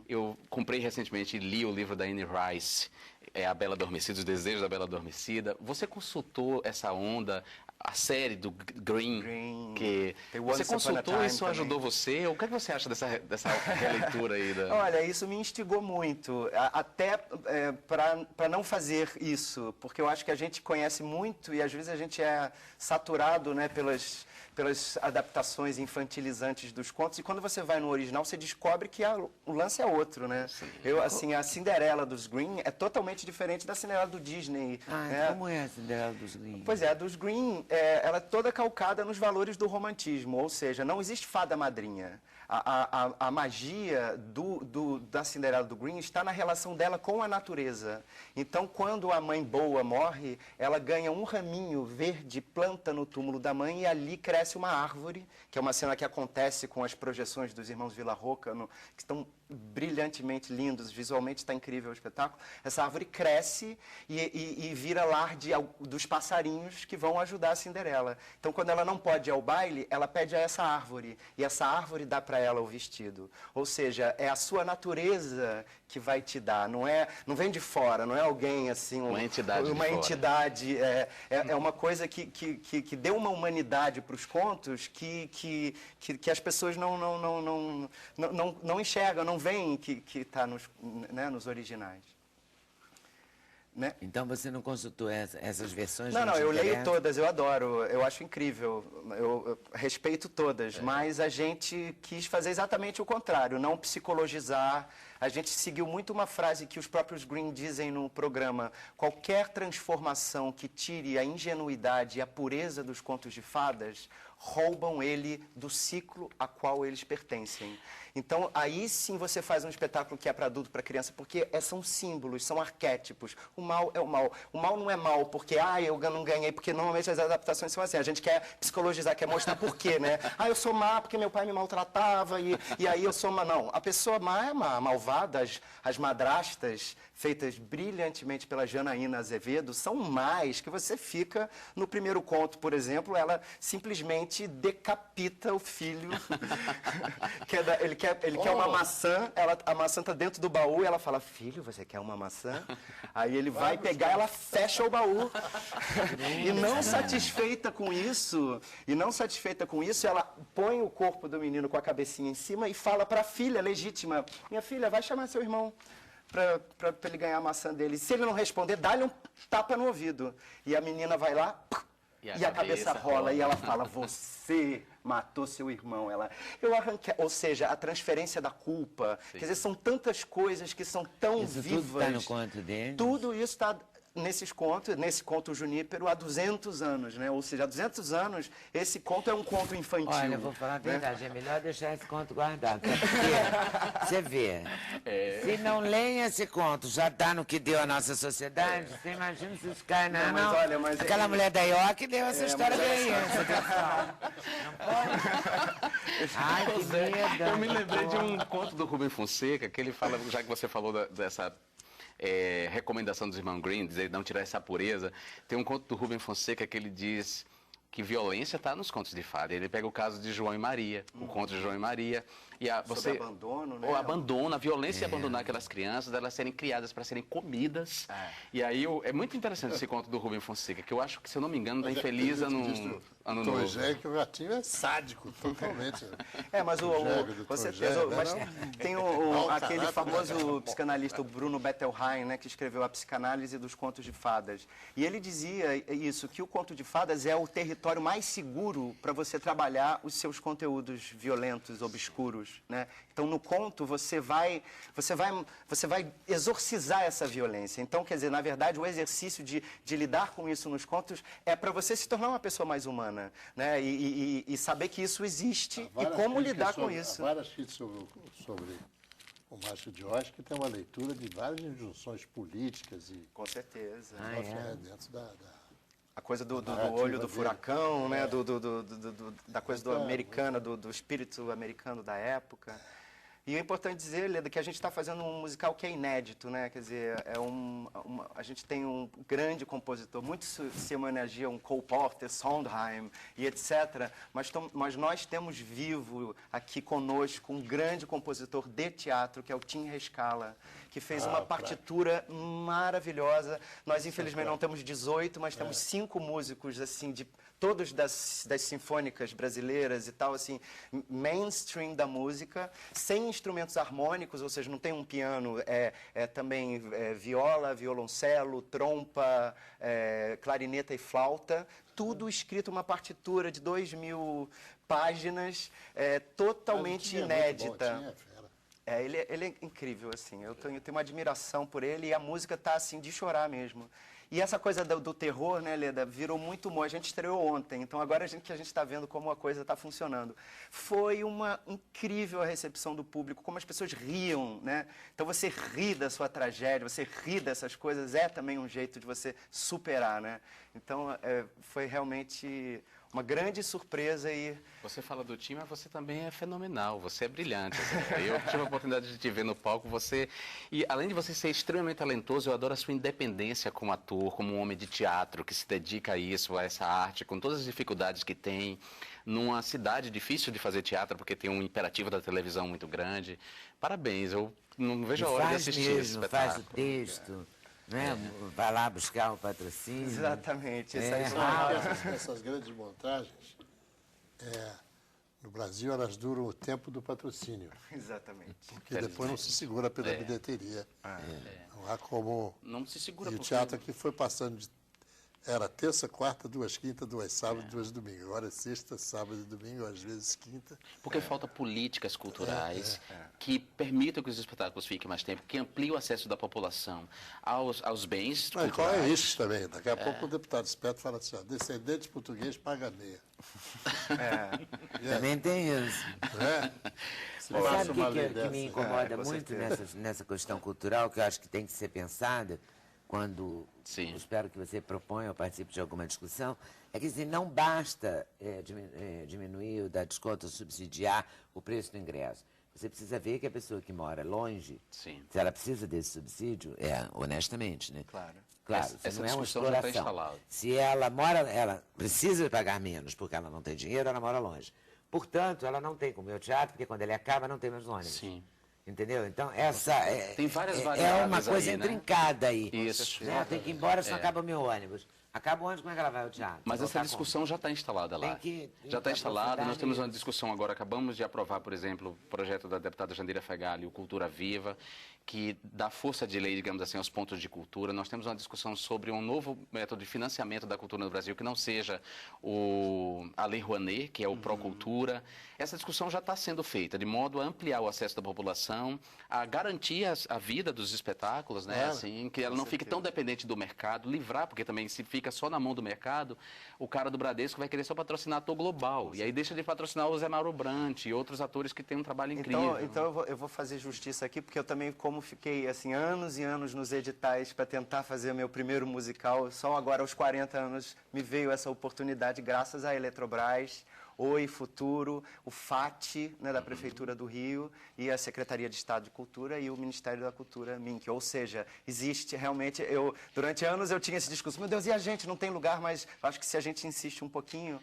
Speaker 3: Eu comprei recentemente e li o livro da Anne Rice, A Bela Adormecida, Os Desejos da Bela Adormecida. Você consultou essa onda, a série do Grimm, que você consultou e isso ajudou você? O que é que você acha dessa releitura aí?
Speaker 6: Olha, isso me instigou muito, até para não fazer isso, porque eu acho que a gente conhece muito e às vezes a gente é saturado, né, pelas adaptações infantilizantes dos contos, e quando você vai no original, você descobre que o lance é outro, né? A Cinderela dos Grimm é totalmente diferente da Cinderela do Disney.
Speaker 1: Como é a Cinderela dos Grimm?
Speaker 6: Pois é, a dos Grimm, ela é toda calcada nos valores do romantismo, ou seja, não existe fada madrinha. a magia da Cinderela do Green está na relação dela com a natureza. Então, quando a mãe boa morre, ela ganha um raminho verde, planta no túmulo da mãe e ali cresce uma árvore, que é uma cena que acontece com as projeções dos irmãos Villarroca, que estão brilhantemente lindos, visualmente está incrível o espetáculo. Essa árvore cresce e vira lar dos passarinhos que vão ajudar a Cinderela. Então, quando ela não pode ir ao baile, ela pede a essa árvore, e essa árvore dá para ela o vestido. Ou seja, é a sua natureza que vai te dar, não vem de fora, não é alguém assim,
Speaker 3: uma entidade,
Speaker 6: é uma coisa que deu uma humanidade para os contos que as pessoas não enxergam, não veem que está nos originais. Né?
Speaker 1: Então você não consultou essas versões?
Speaker 6: Não, eu leio todas, eu adoro, eu acho incrível, eu respeito todas, mas a gente quis fazer exatamente o contrário, não psicologizar. A gente seguiu muito uma frase que os próprios Green dizem no programa: qualquer transformação que tire a ingenuidade e a pureza dos contos de fadas roubam ele do ciclo a qual eles pertencem. Então, aí sim você faz um espetáculo que é para adulto, para criança, porque são símbolos, são arquétipos. O mal é o mal. O mal não é mal porque, eu não ganhei, porque normalmente as adaptações são assim. A gente quer psicologizar, quer mostrar por quê, né? Eu sou má porque meu pai me maltratava e aí eu sou má. Não, a pessoa má é má, malvada, as madrastas, feitas brilhantemente pela Janaína Azevedo, são más, que você fica, no primeiro conto, por exemplo, ela simplesmente decapita o filho, ele quer uma maçã, a maçã está dentro do baú e ela fala: filho, você quer uma maçã? Aí ele vai pegar, ela fecha o baú. E não satisfeita com isso, ela põe o corpo do menino com a cabecinha em cima e fala para a filha legítima: minha filha, vai chamar seu irmão para ele ganhar a maçã dele. Se ele não responder, dá-lhe um tapa no ouvido. E a menina vai lá e a cabeça rola e ela fala: você matou seu irmão. Eu arranquei. Ou seja, a transferência da culpa. Sim. Quer dizer, são tantas coisas que são tão vivas.
Speaker 1: Tudo está no conto dele?
Speaker 6: Tudo isso está nesse conto Junípero há 200 anos, né? Ou seja, há 200 anos, esse conto é um conto infantil.
Speaker 1: Olha, eu vou falar a verdade, é melhor deixar esse conto guardado. Porque, você vê, se não leem esse conto, já está no que deu a nossa sociedade, você imagina se os caras aquela mulher da IOC deu essa história bem. Não pode? Ai, que medo.
Speaker 3: Eu me lembrei de um conto do Rubem Fonseca, que ele fala, já que você falou dessa recomendação dos irmãos Green, dizer não tirar essa pureza. Tem um conto do Rubem Fonseca que ele diz que violência está nos contos de fada. Ele pega o caso de João e Maria, o conto de João e Maria.
Speaker 6: Sobre abandono, né?
Speaker 3: O abandono, a violência de abandonar aquelas crianças, elas serem criadas para serem comidas. E aí é muito interessante esse conto do Rubem Fonseca, que eu acho que, se eu não me engano, está infeliz ano novo.
Speaker 4: Que o gatinho é sádico, totalmente.
Speaker 6: Mas com certeza. Mas tem aquele famoso psicanalista, o Bruno Bettelheim, né, que escreveu A Psicanálise dos Contos de Fadas. E ele dizia isso, que o conto de fadas é o território mais seguro para você trabalhar os seus conteúdos violentos, obscuros. Né? Então, no conto, você vai exorcizar essa violência. Então, quer dizer, na verdade, o exercício de lidar com isso nos contos é para você se tornar uma pessoa mais humana, né? E saber que isso existe e como lidar com isso.
Speaker 4: Há várias críticas sobre o Márcio de Oz, que tem uma leitura de várias injunções políticas e...
Speaker 6: Com certeza.
Speaker 4: Dentro da
Speaker 6: a coisa do olho do furacão, né? Da coisa do americana, do espírito americano da época. E é importante dizer, Leda, que a gente está fazendo um musical que é inédito, né? Quer dizer, a gente tem um grande compositor, muito se homenageia um Cole Porter, Sondheim e etc. Mas nós temos vivo aqui conosco um grande compositor de teatro, que é o Tim Rescala, que fez uma partitura maravilhosa. Nós, infelizmente, não temos 18, mas temos 5 músicos, assim, todos das sinfônicas brasileiras e tal, assim, mainstream da música, sem instrumentos harmônicos, ou seja, não tem um piano, também viola, violoncelo, trompa, clarineta e flauta, tudo escrito uma partitura de 2.000 páginas, totalmente inédita. Ele é incrível, assim. Eu tenho uma admiração por ele e a música tá, assim, de chorar mesmo. E essa coisa do terror, né, Leda, virou muito humor. A gente estreou ontem, então agora que a gente está vendo como a coisa está funcionando. Foi uma incrível a recepção do público, como as pessoas riam, né? Então você ri da sua tragédia, você ri dessas coisas, é também um jeito de você superar, né? Então foi realmente uma grande surpresa e...
Speaker 3: Você fala do time, mas você também é fenomenal, você é brilhante. Eu tive a oportunidade de te ver no palco, e além de você ser extremamente talentoso, eu adoro a sua independência como ator, como um homem de teatro, que se dedica a isso, a essa arte, com todas as dificuldades que tem, numa cidade difícil de fazer teatro, porque tem um imperativo da televisão muito grande. Parabéns, eu não vejo a hora de assistir esse espetáculo.
Speaker 1: Faz o texto, né? Vai lá buscar o patrocínio.
Speaker 6: Exatamente.
Speaker 4: Essas grandes montagens, no Brasil, elas duram o tempo do patrocínio.
Speaker 6: Exatamente.
Speaker 4: Porque depois não se segura pela bilheteria. Não há como...
Speaker 3: Não se segura.
Speaker 4: E o teatro aqui foi passando de... Era terça, quarta, 2 quintas, 2 sábados, 2 domingos. Agora é sexta, sábado e domingo, às vezes quinta.
Speaker 3: Porque falta políticas culturais que permitam que os espetáculos fiquem mais tempo, que ampliem o acesso da população aos bens
Speaker 4: Mas
Speaker 3: culturais.
Speaker 4: qual é isso também? Daqui a pouco o deputado esperto fala assim, ó, descendente português paga meia.
Speaker 1: Também tem isso. Sabe o que me incomoda muito nessa questão cultural, que eu acho que tem que ser pensada, quando eu espero que você proponha ou participe de alguma discussão, é que assim, não basta diminuir ou dar desconto ou subsidiar o preço do ingresso. Você precisa ver que a pessoa que mora longe, se ela precisa desse subsídio, honestamente, né? Claro,
Speaker 3: essa
Speaker 1: não é uma
Speaker 3: discussão já está
Speaker 1: exploração.
Speaker 3: instalada.
Speaker 1: Se ela precisa pagar menos porque ela não tem dinheiro, ela mora longe. Portanto, ela não tem como ir ao teatro, porque quando ele acaba, não tem mais ônibus.
Speaker 3: Sim.
Speaker 1: Entendeu? Então, essa
Speaker 3: tem várias
Speaker 1: é
Speaker 3: variáveis
Speaker 1: uma coisa
Speaker 3: aí, né?
Speaker 1: intrincada aí.
Speaker 3: Isso.
Speaker 1: Né? Tem que ir embora, senão acaba o meu ônibus. Acaba o ônibus, como é que ela vai ao teatro?
Speaker 3: Mas essa discussão já está instalada lá. Já está instalada, nós temos uma discussão agora, acabamos de aprovar, por exemplo, o projeto da deputada Jandira Fegali, o Cultura Viva, que dá força de lei, digamos assim, aos pontos de cultura. Nós temos uma discussão sobre um novo método de financiamento da cultura no Brasil, que não seja a Lei Rouanet, que é o Procultura. Essa discussão já está sendo feita, de modo a ampliar o acesso da população, a garantir a vida dos espetáculos, né? Assim, que ela não fique tão dependente do mercado, livrar, porque também se fica só na mão do mercado, o cara do Bradesco vai querer só patrocinar ator global. E aí deixa de patrocinar o Zé Mauro Brandt e outros atores que têm um trabalho incrível.
Speaker 6: Então eu vou fazer justiça aqui, porque eu também, como fiquei assim, anos e anos nos editais para tentar fazer o meu primeiro musical, só agora aos 40 anos me veio essa oportunidade graças à Eletrobras, Oi Futuro, o FAT, né, da Prefeitura do Rio, e a Secretaria de Estado de Cultura e o Ministério da Cultura, MINC. Ou seja, existe realmente... durante anos eu tinha esse discurso, meu Deus, e a gente? Não tem lugar, mas acho que se a gente insiste um pouquinho,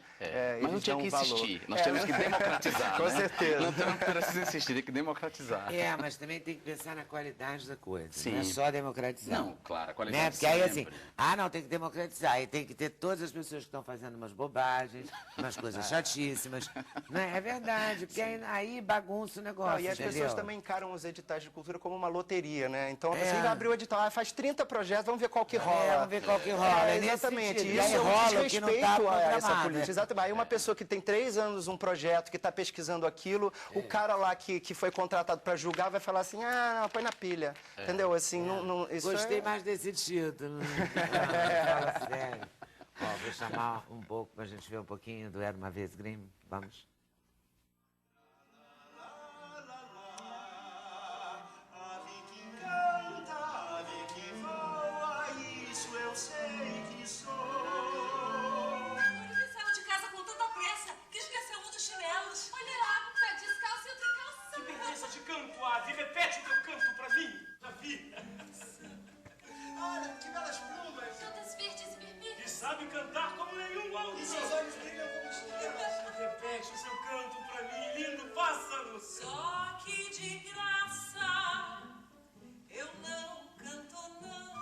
Speaker 3: mas não tinha que insistir, nós temos que democratizar,
Speaker 6: Com certeza.
Speaker 3: Não precisa insistir, tem que democratizar.
Speaker 1: Mas também tem que pensar na qualidade da coisa,
Speaker 3: Sim.
Speaker 1: não é só democratizar.
Speaker 3: Não, claro, a qualidade
Speaker 1: Porque aí
Speaker 3: sempre.
Speaker 1: assim, não, tem que democratizar, e tem que ter todas as pessoas que estão fazendo umas bobagens, umas coisas chatíssimas. Não é verdade, porque aí bagunça o negócio.
Speaker 6: E as
Speaker 1: entendeu?
Speaker 6: pessoas também encaram os editais de cultura como uma loteria, né? Então, você abriu o edital, faz 30 projetos, vamos ver qual que rola.
Speaker 1: Vamos ver qual que rola.
Speaker 6: Exatamente.
Speaker 1: Isso
Speaker 6: é um
Speaker 1: rola que não tá
Speaker 6: desrespeito a essa
Speaker 1: programado.
Speaker 6: política. Exatamente. Aí uma pessoa que tem 3 anos um projeto, que está pesquisando aquilo, o cara lá que foi contratado para julgar vai falar assim, não, põe na pilha. Entendeu? Assim, isso
Speaker 1: Gostei mais desse título. Fala sério. Vou chamar um pouco para a gente ver um pouquinho do Era Uma Vez Grimm. Vamos.
Speaker 10: Ave que canta, ave que voa, isso eu sei que sou.
Speaker 11: Ele saiu de casa com tanta pressa que esqueceu um dos chinelos. Olha lá, um pé descalço e outro calção.
Speaker 8: Que preguiça de canto, Ave. Repete o teu canto pra mim. Davi.
Speaker 10: Olha, que belas plumas.
Speaker 11: Todas verdes e vermelhas.
Speaker 8: E sabe cantar como nenhum outro.
Speaker 10: E seus olhos brilham como estrelas.
Speaker 8: Repete o seu canto pra mim, lindo pássaro.
Speaker 11: Só que de graça eu não canto, não.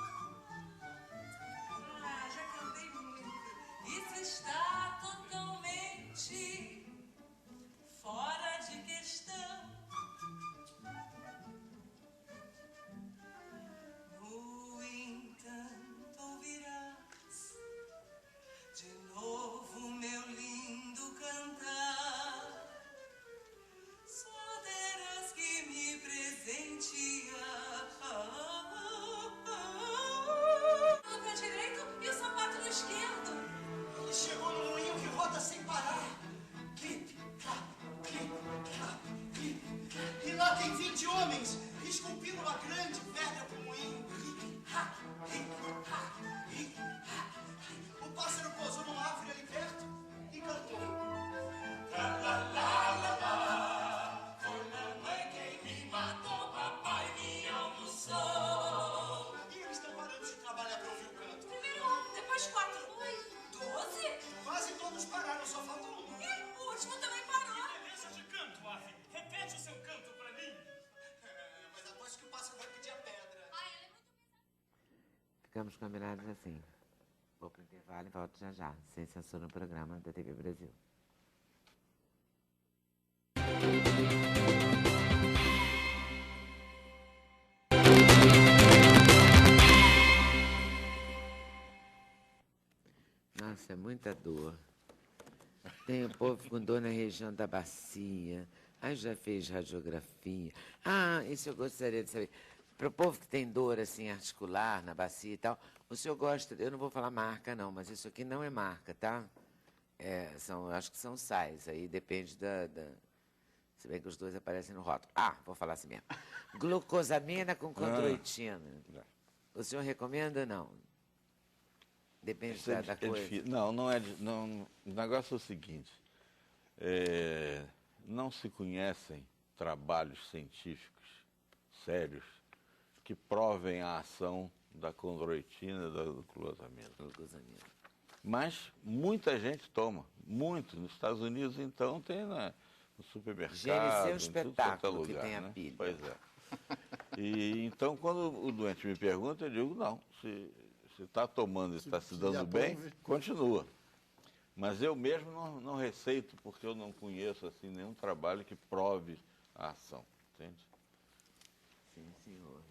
Speaker 11: Já cantei muito. Isso está totalmente fora de questão. No entanto, ouvirás de novo meu lindo cantar. Só terás que me
Speaker 1: ficamos combinados assim. Vou pro intervalo e volto já já, sem censura no programa da TV Brasil. Nossa, é muita dor. Tem o povo com dor na região da bacia. Aí já fez radiografia. Ah, isso eu gostaria de saber. Para o povo que tem dor assim articular na bacia e tal, o senhor gosta, eu não vou falar marca não, mas isso aqui não é marca, tá? Acho que são sais, aí depende se bem que os dois aparecem no rótulo. Ah, vou falar assim mesmo. Glucosamina com condroitina. O senhor recomenda ou não? Depende da coisa.
Speaker 2: Difícil. Não é. Não, o negócio é o seguinte: não se conhecem trabalhos científicos sérios que provem a ação da condroitina e da glucosamina. Mas muita gente toma, muito. Nos Estados Unidos, então, tem no supermercado.
Speaker 1: GNC é um espetáculo que tem a pilha.
Speaker 2: Pois é. E então, quando o doente me pergunta, eu digo, não, se está tomando e está se dando bem, continua. Mas eu mesmo não receito, porque eu não conheço assim, nenhum trabalho que prove a ação, entende?
Speaker 1: Sim, senhor.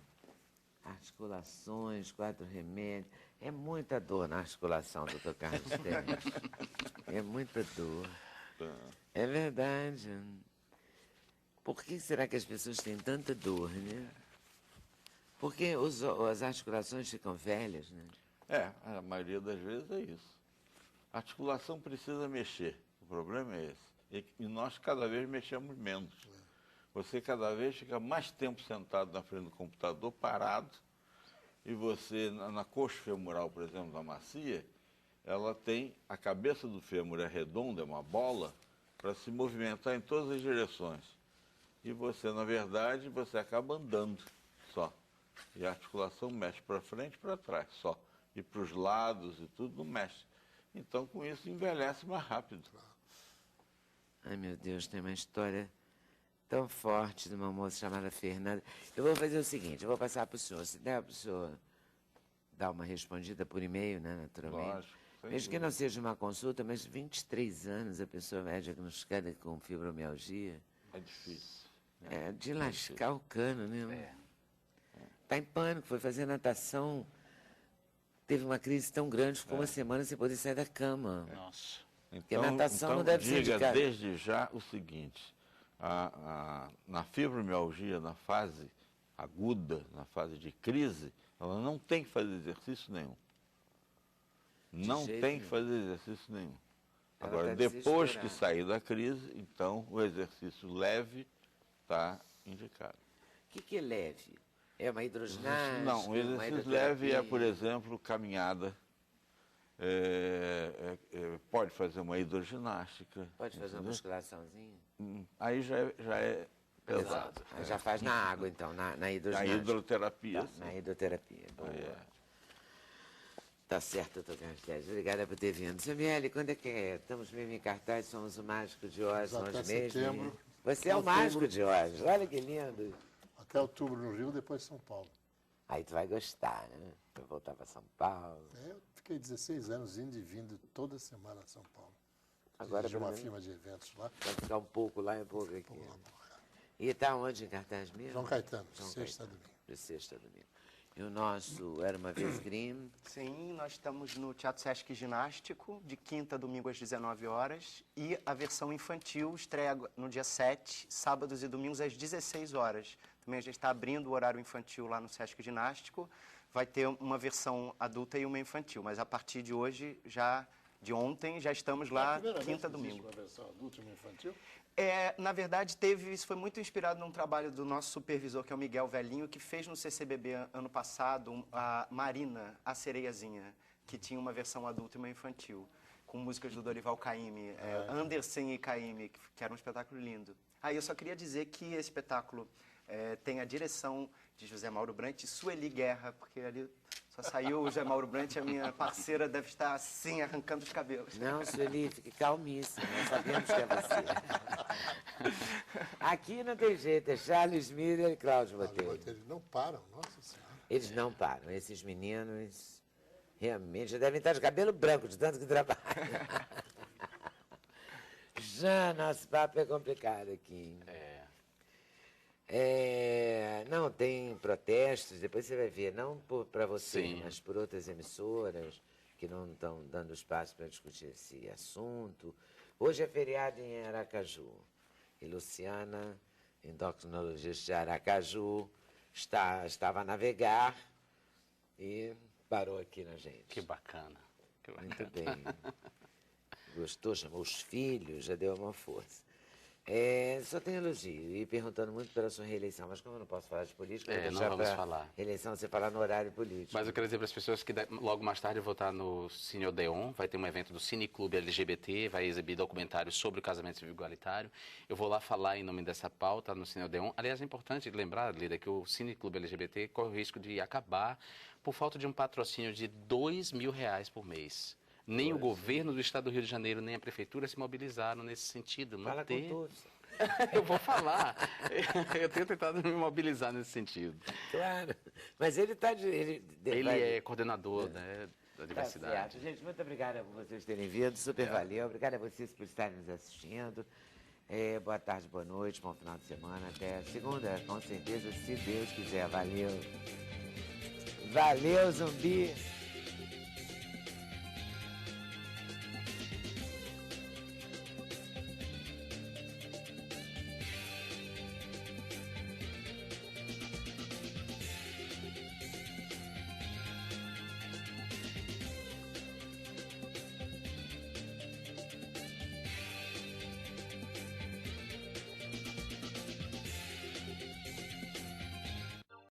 Speaker 1: Articulações, 4 remédios. É muita dor na articulação, doutor Carlos Teres. É muita dor. É verdade. Por que será que as pessoas têm tanta dor, né? Porque as articulações ficam velhas, né?
Speaker 2: A maioria das vezes é isso. A articulação precisa mexer. O problema é esse. E nós cada vez mexemos menos. Você cada vez fica mais tempo sentado na frente do computador, parado, e você, na coxa femoral, por exemplo, da macia, ela tem, a cabeça do fêmur é redonda, é uma bola, para se movimentar em todas as direções. E você, na verdade, você acaba andando só. E a articulação mexe para frente e para trás só. E para os lados e tudo não mexe. Então, com isso, envelhece mais rápido.
Speaker 1: Ai, meu Deus, tem uma história tão forte de uma moça chamada Fernanda. Eu vou fazer o seguinte, eu vou passar para o senhor. Se der para o senhor dar uma respondida por e-mail, né, naturalmente.
Speaker 2: Lógico.
Speaker 1: Mesmo que não seja uma consulta, mas 23 anos a pessoa é diagnosticada com fibromialgia.
Speaker 2: É difícil.
Speaker 1: É de lascar o cano, né? Está em pânico, foi fazer natação, teve uma crise tão grande, ficou uma semana sem poder sair da cama.
Speaker 3: Nossa.
Speaker 1: Porque a natação não deve ser
Speaker 2: diga desde já o seguinte, na fibromialgia, na fase aguda, na fase de crise, ela não tem que fazer exercício nenhum. Não tem que fazer exercício nenhum. Agora, depois que sair da crise, então o exercício leve está indicado.
Speaker 1: O que é leve? É uma hidroginástica?
Speaker 2: Não, o exercício leve é, por exemplo, caminhada. Pode fazer uma hidroginástica.
Speaker 1: Pode fazer uma musculaçãozinha?
Speaker 2: Aí já é pesado.
Speaker 1: Aí já faz na água, então, na hidroginástica.
Speaker 2: Na hidroterapia.
Speaker 1: Tá, na hidroterapia. Tá certo, doutor Carlos Teres. Obrigada por ter vindo. Seu Miele, quando é que é? Estamos mesmo em cartaz, somos o Mágico de Oz, nós mesmos.
Speaker 4: Setembro.
Speaker 1: Você é o Mágico de Oz, olha que lindo.
Speaker 4: Até outubro no Rio, depois São Paulo.
Speaker 1: Aí tu vai gostar, né? Vai voltar para São Paulo.
Speaker 4: Eu fiquei 16 anos indo e vindo toda semana a São Paulo.
Speaker 1: Agora
Speaker 4: de uma firma de eventos lá.
Speaker 1: Vai ficar um pouco lá e um pouco aqui. E está onde em cartaz mesmo?
Speaker 4: João Caetano, sexta a domingo.
Speaker 1: De sexta a domingo. E o nosso Era Uma Vez Grimm?
Speaker 6: Sim, nós estamos no Teatro Sesc Ginástico, de quinta a domingo às 19 horas. E a versão infantil estreia no dia 7, sábados e domingos às 16 horas. Também a gente está abrindo o horário infantil lá no Sesc Ginástico. Vai ter uma versão adulta e uma infantil, mas a partir de hoje, de ontem, já estamos lá, quinta a domingo.
Speaker 4: Uma versão adulta e uma infantil?
Speaker 6: Na verdade, isso foi muito inspirado num trabalho do nosso supervisor, que é o Miguel Velhinho, que fez no CCBB ano passado a Marina, a Sereiazinha, que tinha uma versão adulta e uma infantil, com músicas do Dorival Caymmi, Anderson e Caymmi, que era um espetáculo lindo. Aí eu só queria dizer que esse espetáculo tem a direção de José Mauro Brandt e Sueli Guerra, porque ali só saiu o José Mauro Brandt, a minha parceira deve estar assim, arrancando os cabelos.
Speaker 1: Não, Sueli, fique calmíssima, nós sabemos que é você. Aqui não tem jeito, é Charles Miller e Cláudio Botelho.
Speaker 4: Eles não param, nossa senhora.
Speaker 1: Eles não param, esses meninos Realmente, já devem estar de cabelo branco, de tanto que trabalham. Já, nosso papo é complicado aqui. Não, tem protestos, depois você vai ver, não para você,
Speaker 3: Sim.
Speaker 1: mas por outras emissoras que não estão dando espaço para discutir esse assunto. Hoje é feriado em Aracaju. E Luciana, endocrinologista de Aracaju, estava a navegar e parou aqui na gente.
Speaker 3: Que bacana. Que bacana.
Speaker 1: Muito bem. Gostou, chamou os filhos, já deu uma força. Só tem elogio. E perguntando muito pela sua reeleição, mas como eu não posso falar de política, eu vou
Speaker 3: não
Speaker 1: deixar
Speaker 3: vamos
Speaker 1: pra
Speaker 3: falar.
Speaker 1: reeleição você falar no horário político.
Speaker 3: Mas eu quero dizer para as pessoas que logo mais tarde eu vou estar no Cine Odeon, vai ter um evento do Cine Clube LGBT, vai exibir documentários sobre o casamento civil igualitário. Eu vou lá falar em nome dessa pauta no Cine Odeon. Aliás, é importante lembrar, Lida, que o Cine Clube LGBT corre o risco de acabar por falta de um patrocínio de R$2.000 por mês. Nem o governo do estado do Rio de Janeiro, nem a prefeitura se mobilizaram nesse sentido.
Speaker 1: Fala com todos.
Speaker 3: Eu vou falar. Eu tenho tentado me mobilizar nesse sentido.
Speaker 1: Claro. Mas ele está... Ele
Speaker 3: é coordenador, né, da diversidade.
Speaker 1: Tá certo. Gente, muito obrigada por vocês terem vindo. Super valeu. Obrigada a vocês por estarem nos assistindo. Boa tarde, boa noite, bom final de semana. Até segunda, com certeza, se Deus quiser. Valeu. Valeu, zumbi.